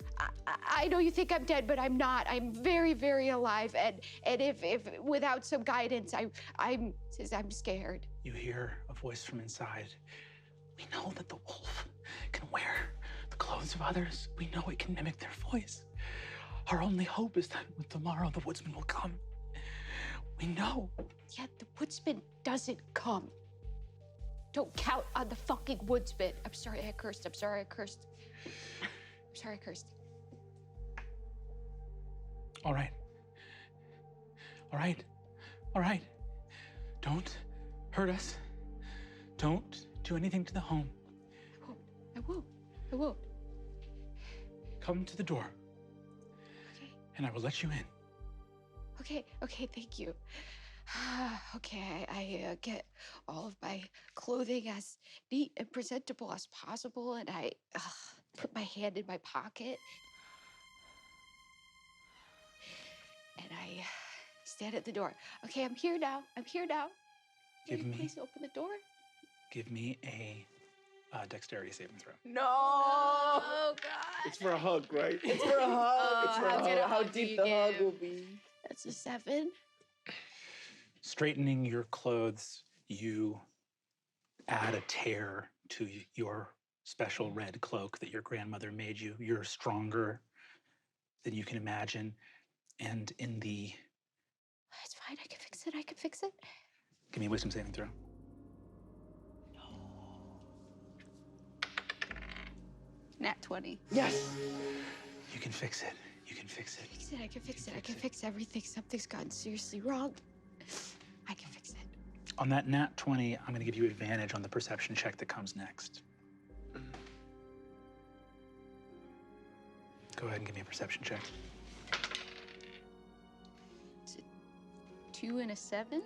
I know you think I'm dead, but I'm not. I'm very, very alive. And if without some guidance, I'm scared. You hear a voice from inside. We know that the wolf can wear the clothes of others. We know it can mimic their voice. Our only hope is that with tomorrow, the woodsman will come. We know. Yet the woodsman doesn't come. Don't count on the fucking woodsman. I'm sorry I cursed. All right. Don't hurt us. Don't do anything to the home. I won't. Come to the door. Okay. And I will let you in. Okay, thank you. Okay, I get all of my clothing as neat and presentable as possible, and I put my hand in my pocket. And I stand at the door. Okay, I'm here now. Please open the door. Give me a dexterity saving throw. No! Oh, God. It's for a hug, right? It's for a hug. It's for a hug. How deep the hug will be. That's a 7. Straightening your clothes, you add a tear to your special red cloak that your grandmother made you. You're stronger than you can imagine. And in the... It's fine, I can fix it. Give me a wisdom saving throw. Nat 20. Yes! You can fix it. I can fix everything. Something's gotten seriously wrong. I can fix it. On that nat 20, I'm gonna give you advantage on the perception check that comes next. Go ahead and give me a perception check. It's a 2 and a 7,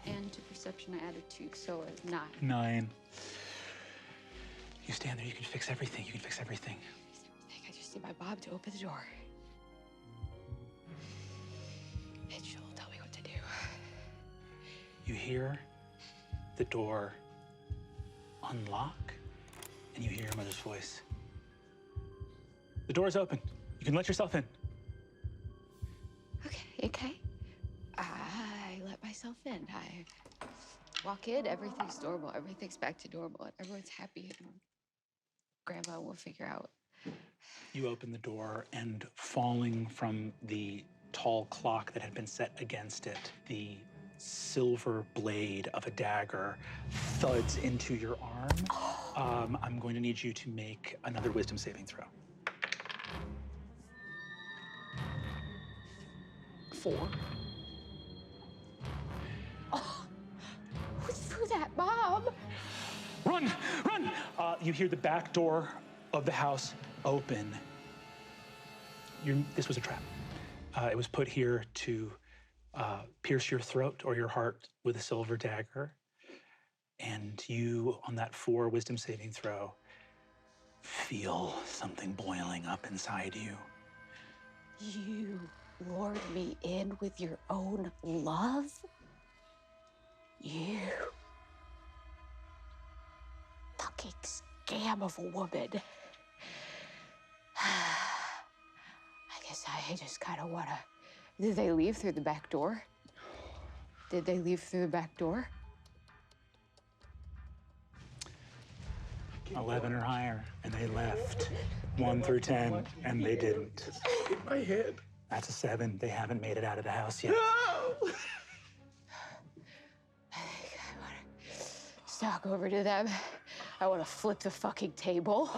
and to perception I added 2, so a 9. 9. You stand there, you can fix everything. I just need my Bob to open the door. And she'll tell me what to do. You hear the door unlock, and you hear your mother's voice. The door's open. You can let yourself in. Okay. I let myself in. I walk in, everything's normal. Everything's back to normal. Everyone's happy, and Grandma will figure out. You open the door, and falling from the tall clock that had been set against it, the silver blade of a dagger thuds into your arm I'm going to need you to make another wisdom saving throw. 4. Oh, who threw that bomb? Run! Run! You hear the back door of the house open. This was a trap. It was put here to pierce your throat or your heart with a silver dagger. And you, on that 4 wisdom saving throw, feel something boiling up inside you. You lured me in with your own love? You fucking scam of a woman. I guess I just kind of want to... Did they leave through the back door? Did they leave through the back door? 11 or higher, and they left. 1 through 10, and they didn't. In my head. That's a 7. They haven't made it out of the house yet. No! I think I want to stalk over to them. I want to flip the fucking table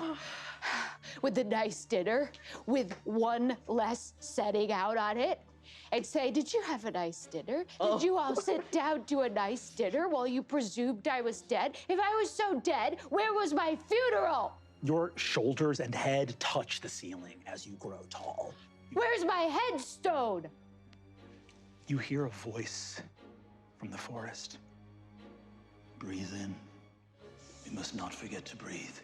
with the nice dinner, with one less setting out on it, and say, did you have a nice dinner? Did you all sit down to a nice dinner while you presumed I was dead? If I was so dead, where was my funeral? Your shoulders and head touch the ceiling as you grow tall. Where's my headstone? You hear a voice from the forest. Breathe in. You must not forget to breathe.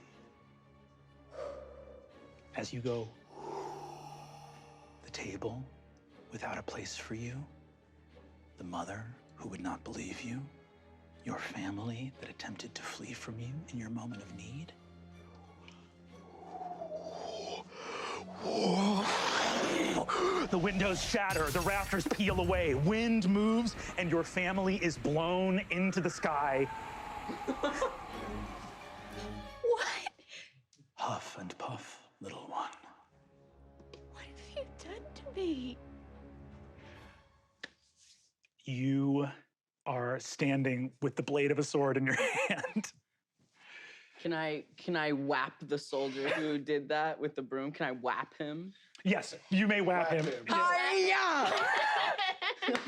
As you go, the table without a place for you, the mother who would not believe you, your family that attempted to flee from you in your moment of need. The windows shatter, the rafters peel away, wind moves, and your family is blown into the sky. What? Huff and puff, little one. What have you done to me? You are standing with the blade of a sword in your hand. Can I whap the soldier who did that with the broom? Can I whap him? Yes, you may whap him. Hi-ya!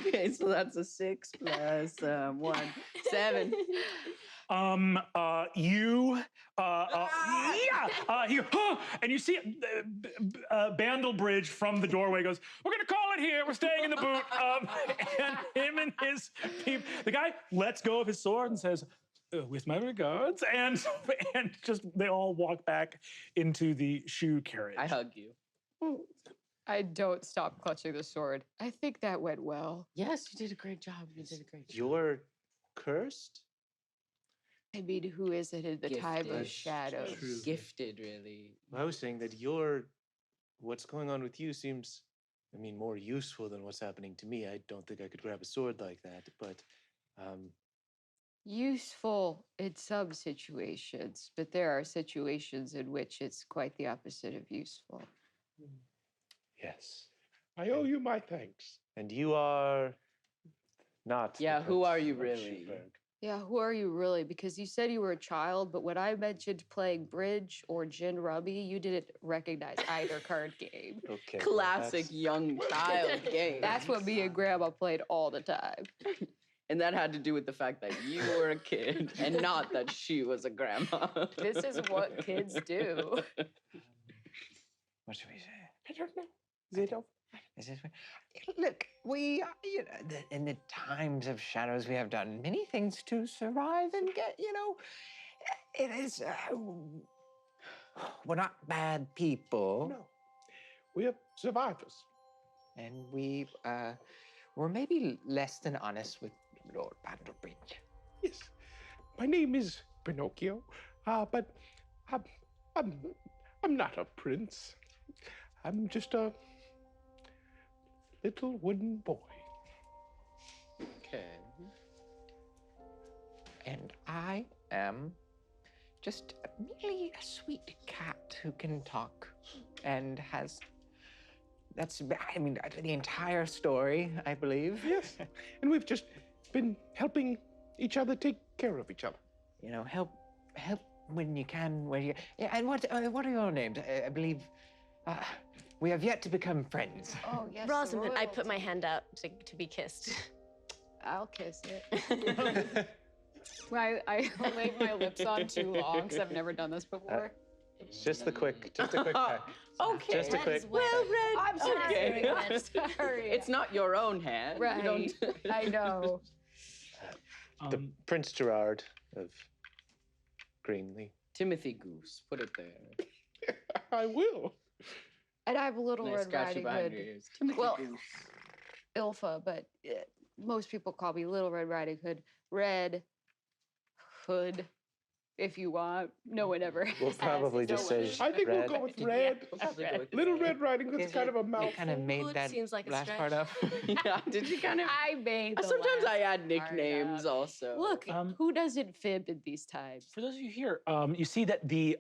Okay, so that's a 6 plus 1, 7. And you see Bandlebridge from the doorway goes, we're gonna call it here, we're staying in the boot. And him and his people, the guy lets go of his sword and says, with my regards, and just they all walk back into the shoe carriage. I hug you. I don't stop clutching the sword. I think that went well. Yes, you did a great job. You did a great job. You're cursed? I mean, who is it in the time of shadows? True. Gifted, really. I was saying that what's going on with you seems, I mean, more useful than what's happening to me. I don't think I could grab a sword like that, but Useful in some situations, but there are situations in which it's quite the opposite of useful. yes. I owe you my thanks. And you are not. Yeah, the who are Prince you of really? Schubert. Yeah, who are you really? Because you said you were a child, but when I mentioned playing bridge or gin rummy, you didn't recognize either card game. Okay. well, Classic young child game. That's what me and Grandma played all the time. And that had to do with the fact that you were a kid and not that she was a grandma. This is what kids do. What should we say? I don't know. Zito. Is this look, we, in the times of shadows, we have done many things to survive and get, it is, we're not bad people. No. We are survivors. And we, were maybe less than honest with Lord Bandlebridge. Yes. My name is Pinocchio, but I'm not a prince. I'm just a little wooden boy. Okay. And I am just merely a sweet cat who can talk and has. That's, I mean, the entire story, I believe. Yes. And we've just been helping each other take care of each other. Help when you can, when you. Yeah, and what are your names? I believe we have yet to become friends. Oh, yes. Rosamond, I put my hand out to be kissed. I'll kiss it. I laid my lips on too long because I've never done this before. Just a quick peck. Okay. Just a quick. Well read. I'm sorry. Okay. Sorry. It's not your own hand. You Right. don't- I know. The Prince Gerard of Greenlee. Timothy Goose. Put it there. I will. And I have a little Nice Red scratchy Riding behind Hood. your ears. Timothy Well, Goose. Ilfa, but most people call me Little Red Riding Hood. Red Hood, if you want. No one ever We'll says probably it. just No one- say I think red. we'll go with red. Little Red Riding Hood's kind of a You mouthful. kind of made Hood that seems like a last stretch. part up. Yeah, did you kind of? I made the Sometimes I last add nicknames part up. also. Look, who doesn't fib in these times? For those of you here, you see that the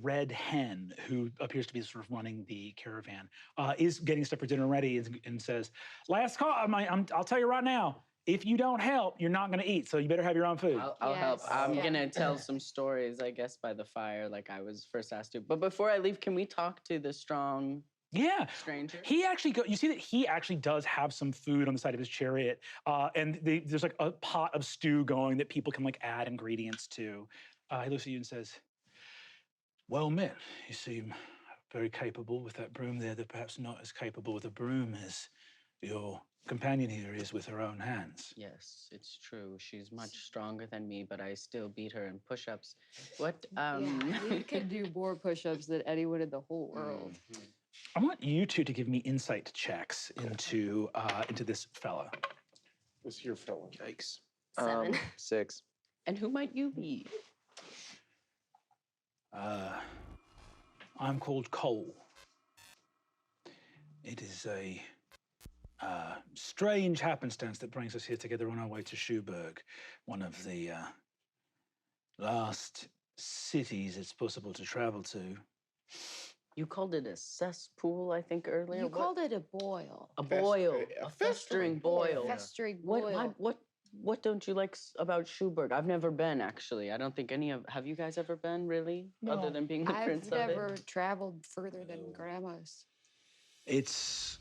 red hen, who appears to be sort of running the caravan, is getting stuff for dinner ready and says, "Last call. I'll tell you right now. If you don't help, you're not going to eat. So you better have your own food." I'll help. Yes. I'm Yeah. gonna tell some stories, I guess, by the fire, like I was first asked to. But before I leave, can we talk to the strong Yeah. stranger? He actually you see that he actually does have some food on the side of his chariot, and there's like a pot of stew going that people can like add ingredients to. He looks at you and says, "Well met. You seem very capable with that broom there, though perhaps not as capable with a broom as your companion here is with her own hands." Yes, it's true. She's much stronger than me, but I still beat her in push-ups. What? Yeah, we could do more push-ups than anyone in the whole world. I want you two to give me insight checks into this fella. This here fella. Yikes. 7. 6. And who might you be? I'm called Cole. It is a strange happenstance that brings us here together on our way to Schuberg, one of the last cities it's possible to travel to. You called it a cesspool, I think, earlier. You What? called it a boil. A boil, a a festering boil. Festering boil. What don't you like about Schuberg? I've never been, actually. I don't think have you guys ever been, really? No. Other than being the prince I've of it? never traveled further than Grandma's. It's,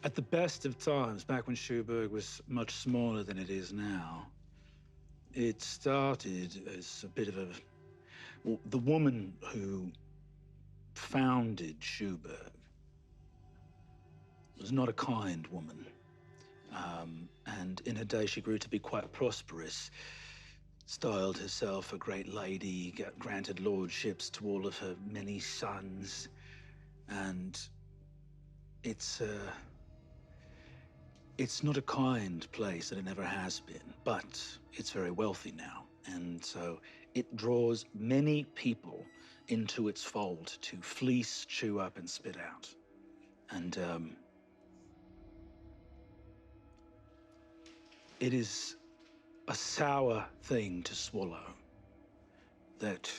at the best of times, back when Schuberg was much smaller than it is now, it started as a bit of the woman who founded Schuberg was not a kind woman. And in her day, she grew to be quite prosperous, styled herself a great lady, granted lordships to all of her many sons. And it's not a kind place, and it never has been, but it's very wealthy now. And so it draws many people into its fold to fleece, chew up, and spit out. And it is a sour thing to swallow that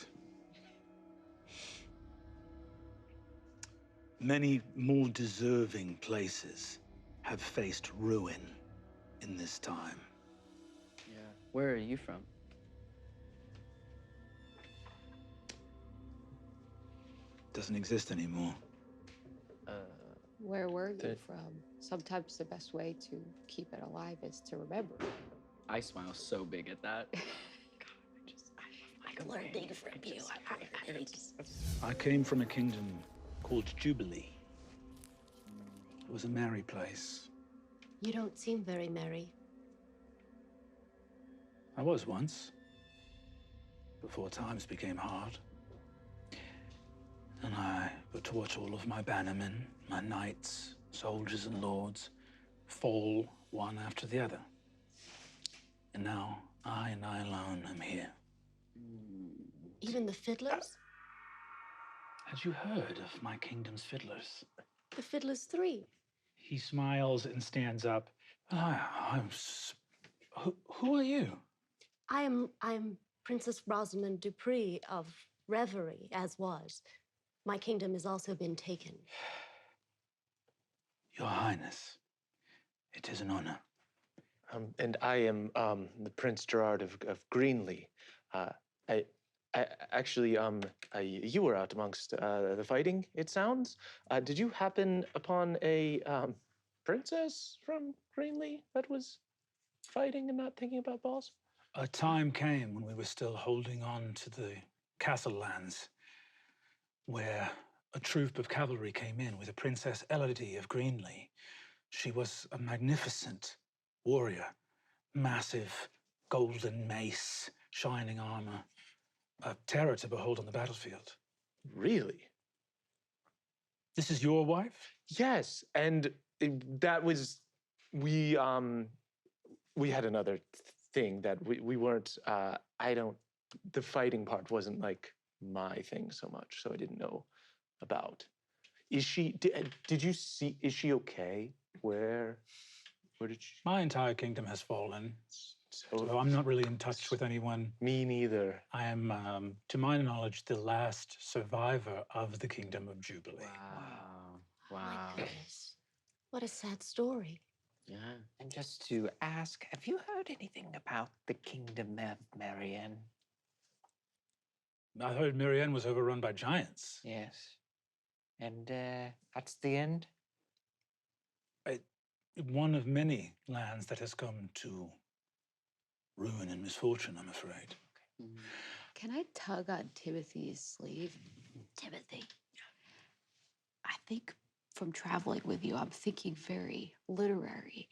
many more deserving places have faced ruin in this time. Yeah. Where are you from? Doesn't exist anymore. Where were you from? Sometimes the best way to keep it alive is to remember. I smile so big at that. I can learn data from you. I came from a kingdom called Jubilee. It was a merry place. You don't seem very merry. I was once, before times became hard. And I got to watch all of my bannermen, my knights, soldiers and lords, fall one after the other. And now I and I alone am here. Even the fiddlers? Had you heard of my kingdom's fiddlers? The fiddlers 3. He smiles and stands up. Who are you? I'm Princess Rosamond Dupree of Reverie, as was. My kingdom has also been taken. Your Highness, it is an honor. And I am the Prince Gerard of Greenlee. I, actually, you were out amongst the fighting, it sounds. Did you happen upon a princess from Greenlee that was fighting and not thinking about balls? A time came when we were still holding on to the castle lands, where a troop of cavalry came in with a Princess Elodie of Greenlee. She was a magnificent warrior, massive golden mace, shining armor, a terror to behold on the battlefield. Really? This is your wife? Yes, and that was we had another thing that we weren't. The fighting part wasn't like my thing so much, so I didn't know about. Is she? Did you see? Is she okay? Where did she? My entire kingdom has fallen, so I'm not really in touch with anyone. Me neither. I am, to my knowledge, the last survivor of the Kingdom of Jubilee. Wow. My Wow. goodness. What a sad story. Yeah. And just to ask, have you heard anything about the kingdom of Marianne? I heard Marianne was overrun by giants. Yes. And that's the end? One of many lands that has come to ruin and misfortune, I'm afraid. Can I tug on Timothy's sleeve? Timothy. I think from traveling with you, I'm thinking very literary.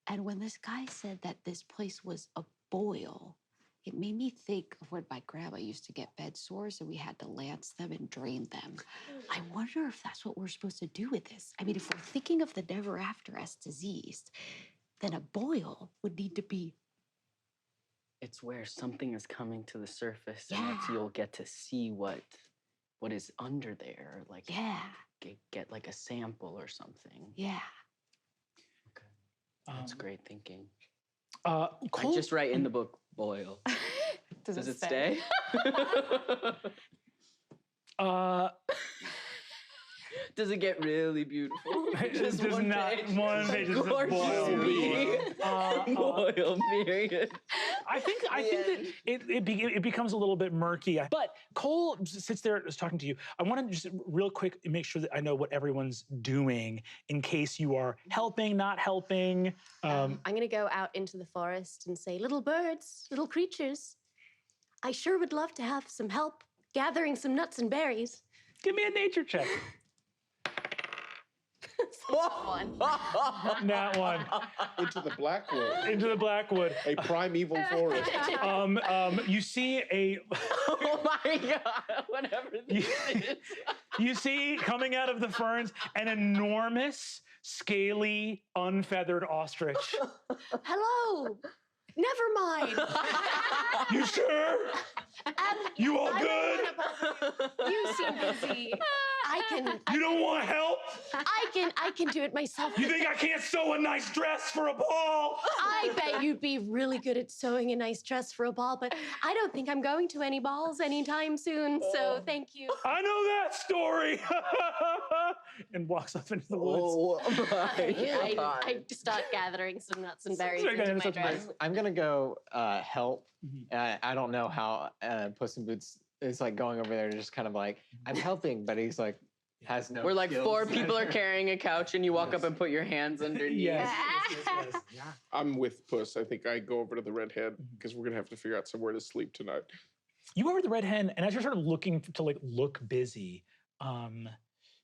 And when this guy said that this place was a boil, it made me think of when my grandma used to get bed sores and we had to lance them and drain them. I wonder if that's what we're supposed to do with this. I mean, if we're thinking of the Neverafter as diseased, then a boil would need to be. It's where something is coming to the surface, and Yeah. you'll get to see what is under there. Like Yeah. get like a sample or something. Yeah. Okay. That's great thinking. Cole, I just write in the book boil. Does it stay? Does it get really beautiful? Just not page. one page, just a Gorgeous boil. me. Boil, period. I think that it becomes a little bit murky. But Cole sits there and is talking to you. I want to just real quick make sure that I know what everyone's doing in case you are helping, not helping. I'm going to go out into the forest and say, little birds, little creatures, I sure would love to have some help gathering some nuts and berries. Give me a nature check. One. That one. Into the Blackwood. Into the Blackwood. A primeval forest. You see a. Oh my God! Whatever this is. You see coming out of the ferns an enormous, scaly, unfeathered ostrich. Hello. Never mind. You sure? You all good? You seem busy. You don't want help? I can do it myself. You think I can't sew a nice dress for a ball? I bet you'd be really good at sewing a nice dress for a ball, but I don't think I'm going to any balls anytime soon, so thank you. I know that story. And walks up into the woods. Oh my God. I start gathering some nuts and berries into my dress. I'm gonna go help. I don't know how Puss in Boots is like going over there, just kind of like, I'm helping, but he's like, has no. We're like skills. 4 people are carrying a couch, and you walk up and put your hands underneath. Yes. I'm with Puss. I think I go over to the redhead because we're gonna have to figure out somewhere to sleep tonight. You go over to the Red Hen, and as you're sort of looking to like look busy,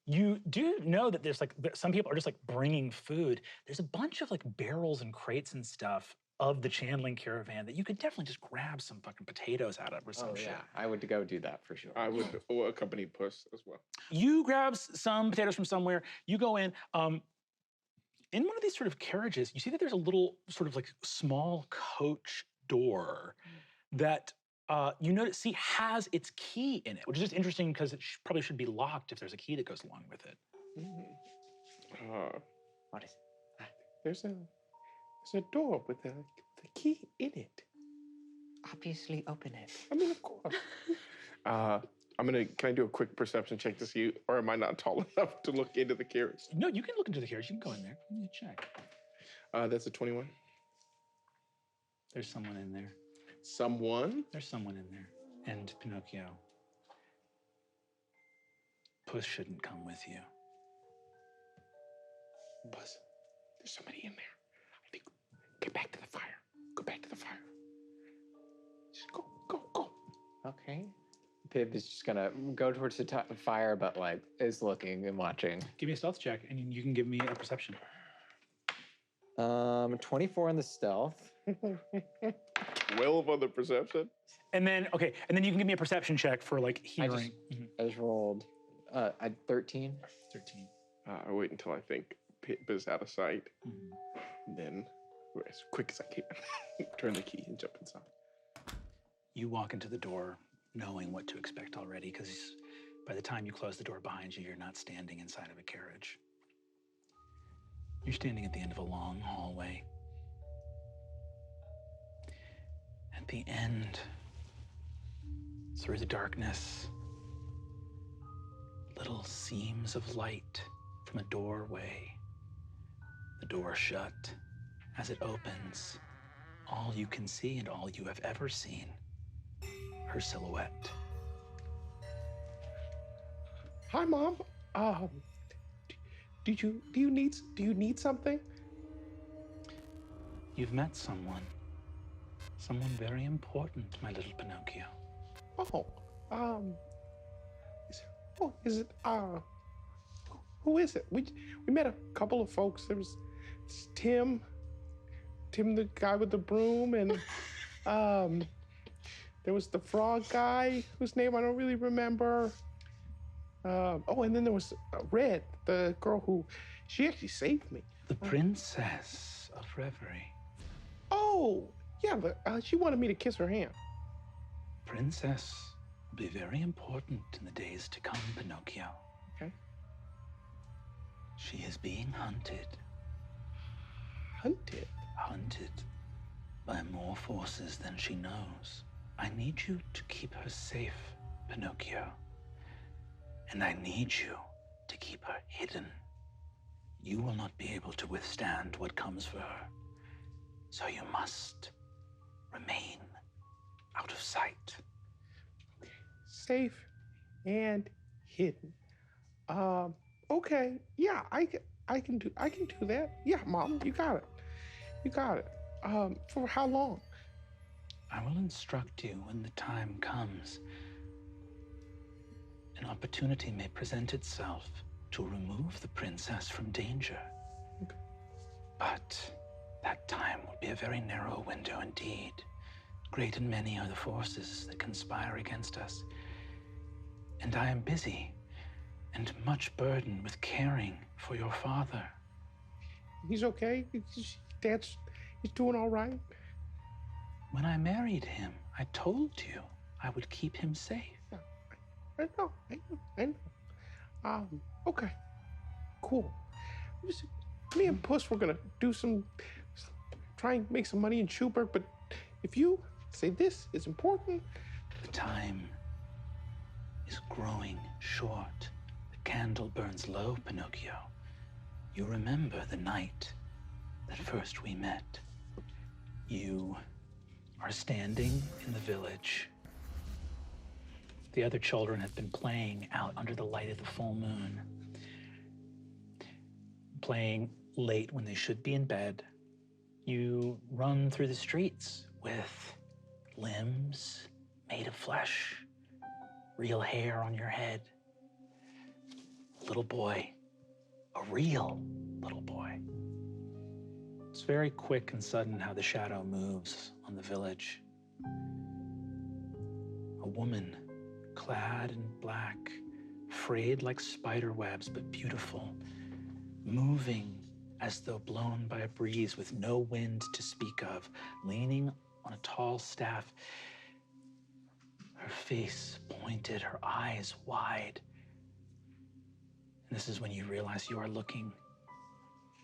you do know that there's like some people are just like bringing food. There's a bunch of like barrels and crates and stuff of the Chandling caravan that you could definitely just grab some fucking potatoes out of or some shit. I would go do that for sure. I would accompany Puss as well. You grab some potatoes from somewhere. You go in. In one of these sort of carriages, you see that there's a little sort of like small coach door that you notice has its key in it, which is just interesting because it probably should be locked if there's a key that goes along with it. What is it? There's a door with the key in it. Obviously, open it. I mean, of course. Can I do a quick perception check to see, or am I not tall enough to look into the carriage? No, you can look into the carriage. You can go in there. You check. That's a 21. There's someone in there. Someone? There's someone in there. And Pinocchio. Puss shouldn't come with you. Puss, there's somebody in there. I think, get back to the fire. Go back to the fire. Just go. Okay. Pip is just gonna go towards the fire, but like is looking and watching. Give me a stealth check, and you can give me a perception. 24 on the stealth. 12 on the perception. And then you can give me a perception check for like hearing. I just rolled 13. 13. I wait until I think Pip is out of sight. And then, as quick as I can, turn the key and jump inside. You walk into the door knowing what to expect already, because by the time you close the door behind you, you're not standing inside of a carriage. You're standing at the end of a long hallway. At the end, through the darkness, little seams of light from a doorway. The door shut. As it opens, all you can see and all you have ever seen, her silhouette. Hi, Mom. Do you need something? You've met someone very important, my little Pinocchio. Who is it? We met a couple of folks. There was Tim, the guy with the broom, and there was the frog guy whose name I don't really remember. And then there was Red, the girl who, she actually saved me. The Princess of Reverie. Oh, yeah, she wanted me to kiss her hand. Princess will be very important in the days to come, Pinocchio. Okay. She is being hunted. Hunted? Hunted by more forces than she knows. I need you to keep her safe, Pinocchio. And I need you to keep her hidden. You will not be able to withstand what comes for her. So you must remain out of sight. Safe and hidden. Okay. Yeah, I can do that. Yeah, Mom, you got it. For how long? I will instruct you when the time comes. An opportunity may present itself to remove the princess from danger. Okay. But that time will be a very narrow window indeed. Great and many are the forces that conspire against us. And I am busy and much burdened with caring for your father. He's okay? He's doing all right? When I married him, I told you I would keep him safe. I know. Okay. Cool. Me and Puss were gonna try and make some money in Schubert, but if you say this is important. The time is growing short. The candle burns low, Pinocchio. You remember the night that first we met. You are standing in the village. The other children have been playing out under the light of the full moon. Playing late when they should be in bed. You run through the streets with limbs made of flesh, real hair on your head. A little boy, a real little boy. It's very quick and sudden how the shadow moves on the village. A woman, clad in black, frayed like spider webs, but beautiful, moving as though blown by a breeze with no wind to speak of, leaning on a tall staff, her face pointed, her eyes wide. And this is when you realize you are looking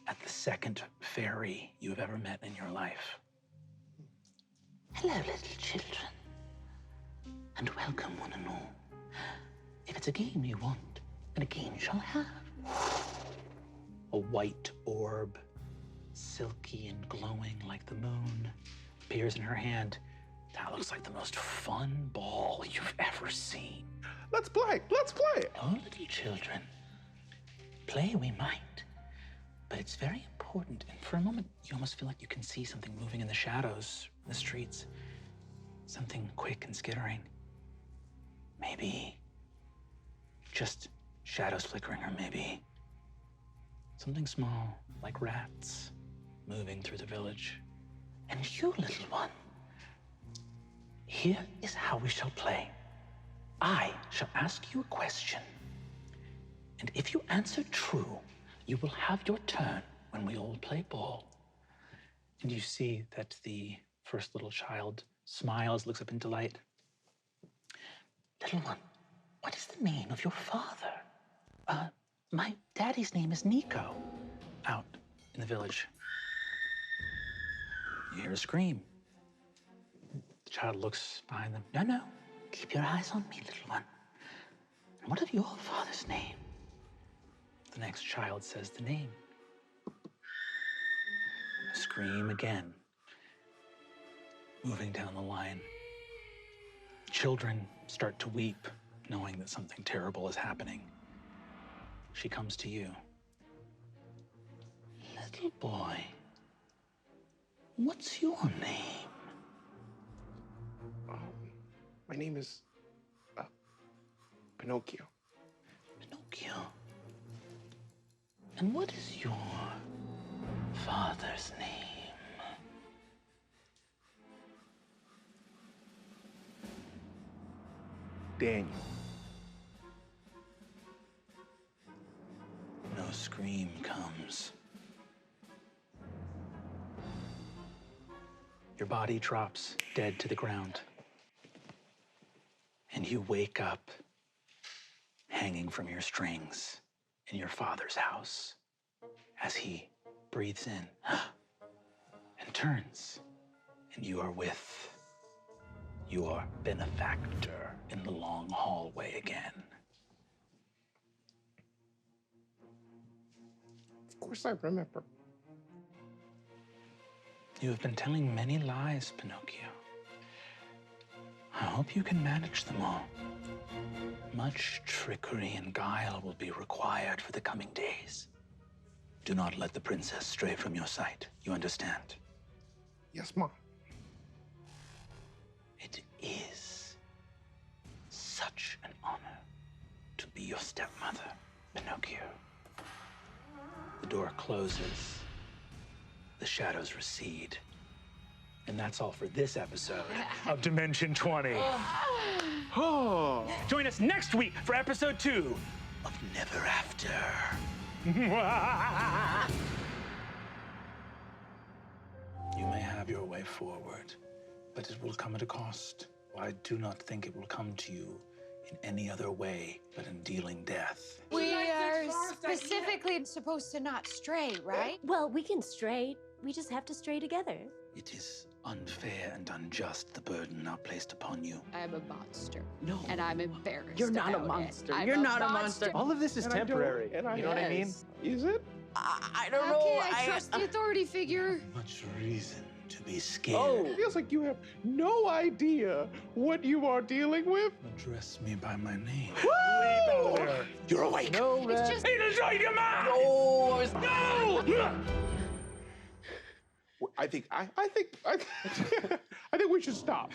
at the second fairy you have ever met in your life. Hello, little children, and welcome one and all. If it's a game you want, then a game you shall have. A white orb, silky and glowing like the moon, appears in her hand. That looks like the most fun ball you've ever seen. Let's play. Let's play. Oh, little children, play we might, but it's very important. And for a moment, you almost feel like you can see something moving in the shadows, in the streets. Something quick and skittering. Maybe just shadows flickering, or maybe something small, like rats, moving through the village. And you, little one, here is how we shall play. I shall ask you a question, and if you answer true, you will have your turn when we all play ball. And you see that the first little child smiles, looks up in delight. Little one, what is the name of your father? My daddy's name is Nico. Out in the village. You hear a scream. The child looks behind them. No, no, keep your eyes on me, little one. And what of your father's name? The next child says the name. A scream again. Moving down the line. Children start to weep, knowing that something terrible is happening. She comes to you. Little boy, what's your name? My name is Pinocchio. Pinocchio. And what is your father's name? Daniel. No scream comes. Your body drops dead to the ground. And you wake up hanging from your strings in your father's house as he breathes in and turns. And you are with your benefactor in the long hallway again. Of course I remember. You have been telling many lies, Pinocchio. I hope you can manage them all. Much trickery and guile will be required for the coming days. Do not let the princess stray from your sight. You understand? Yes, Mom. It is such an honor to be your stepmother, Pinocchio. The door closes. The shadows recede. And that's all for this episode of Dimension 20. Join us next week for episode 2 of Neverafter. You may have your way forward, but it will come at a cost. I do not think it will come to you in any other way but in dealing death. We are specifically supposed to not stray, right? Well, we can stray. We just have to stray together. It is unfair and unjust, the burden now placed upon you. I'm a monster. No. And I'm embarrassed. You're not a about it. monster. I'm You're not a monster. All of this is temporary. And You know what I mean? Is it? I don't How know. can I trust the authority figure? Much reason to be scared. Oh, it feels like you have no idea what you are dealing with. Address me by my name. Leap out of there. You're awake. No, It's just your mind. No. I think we should stop.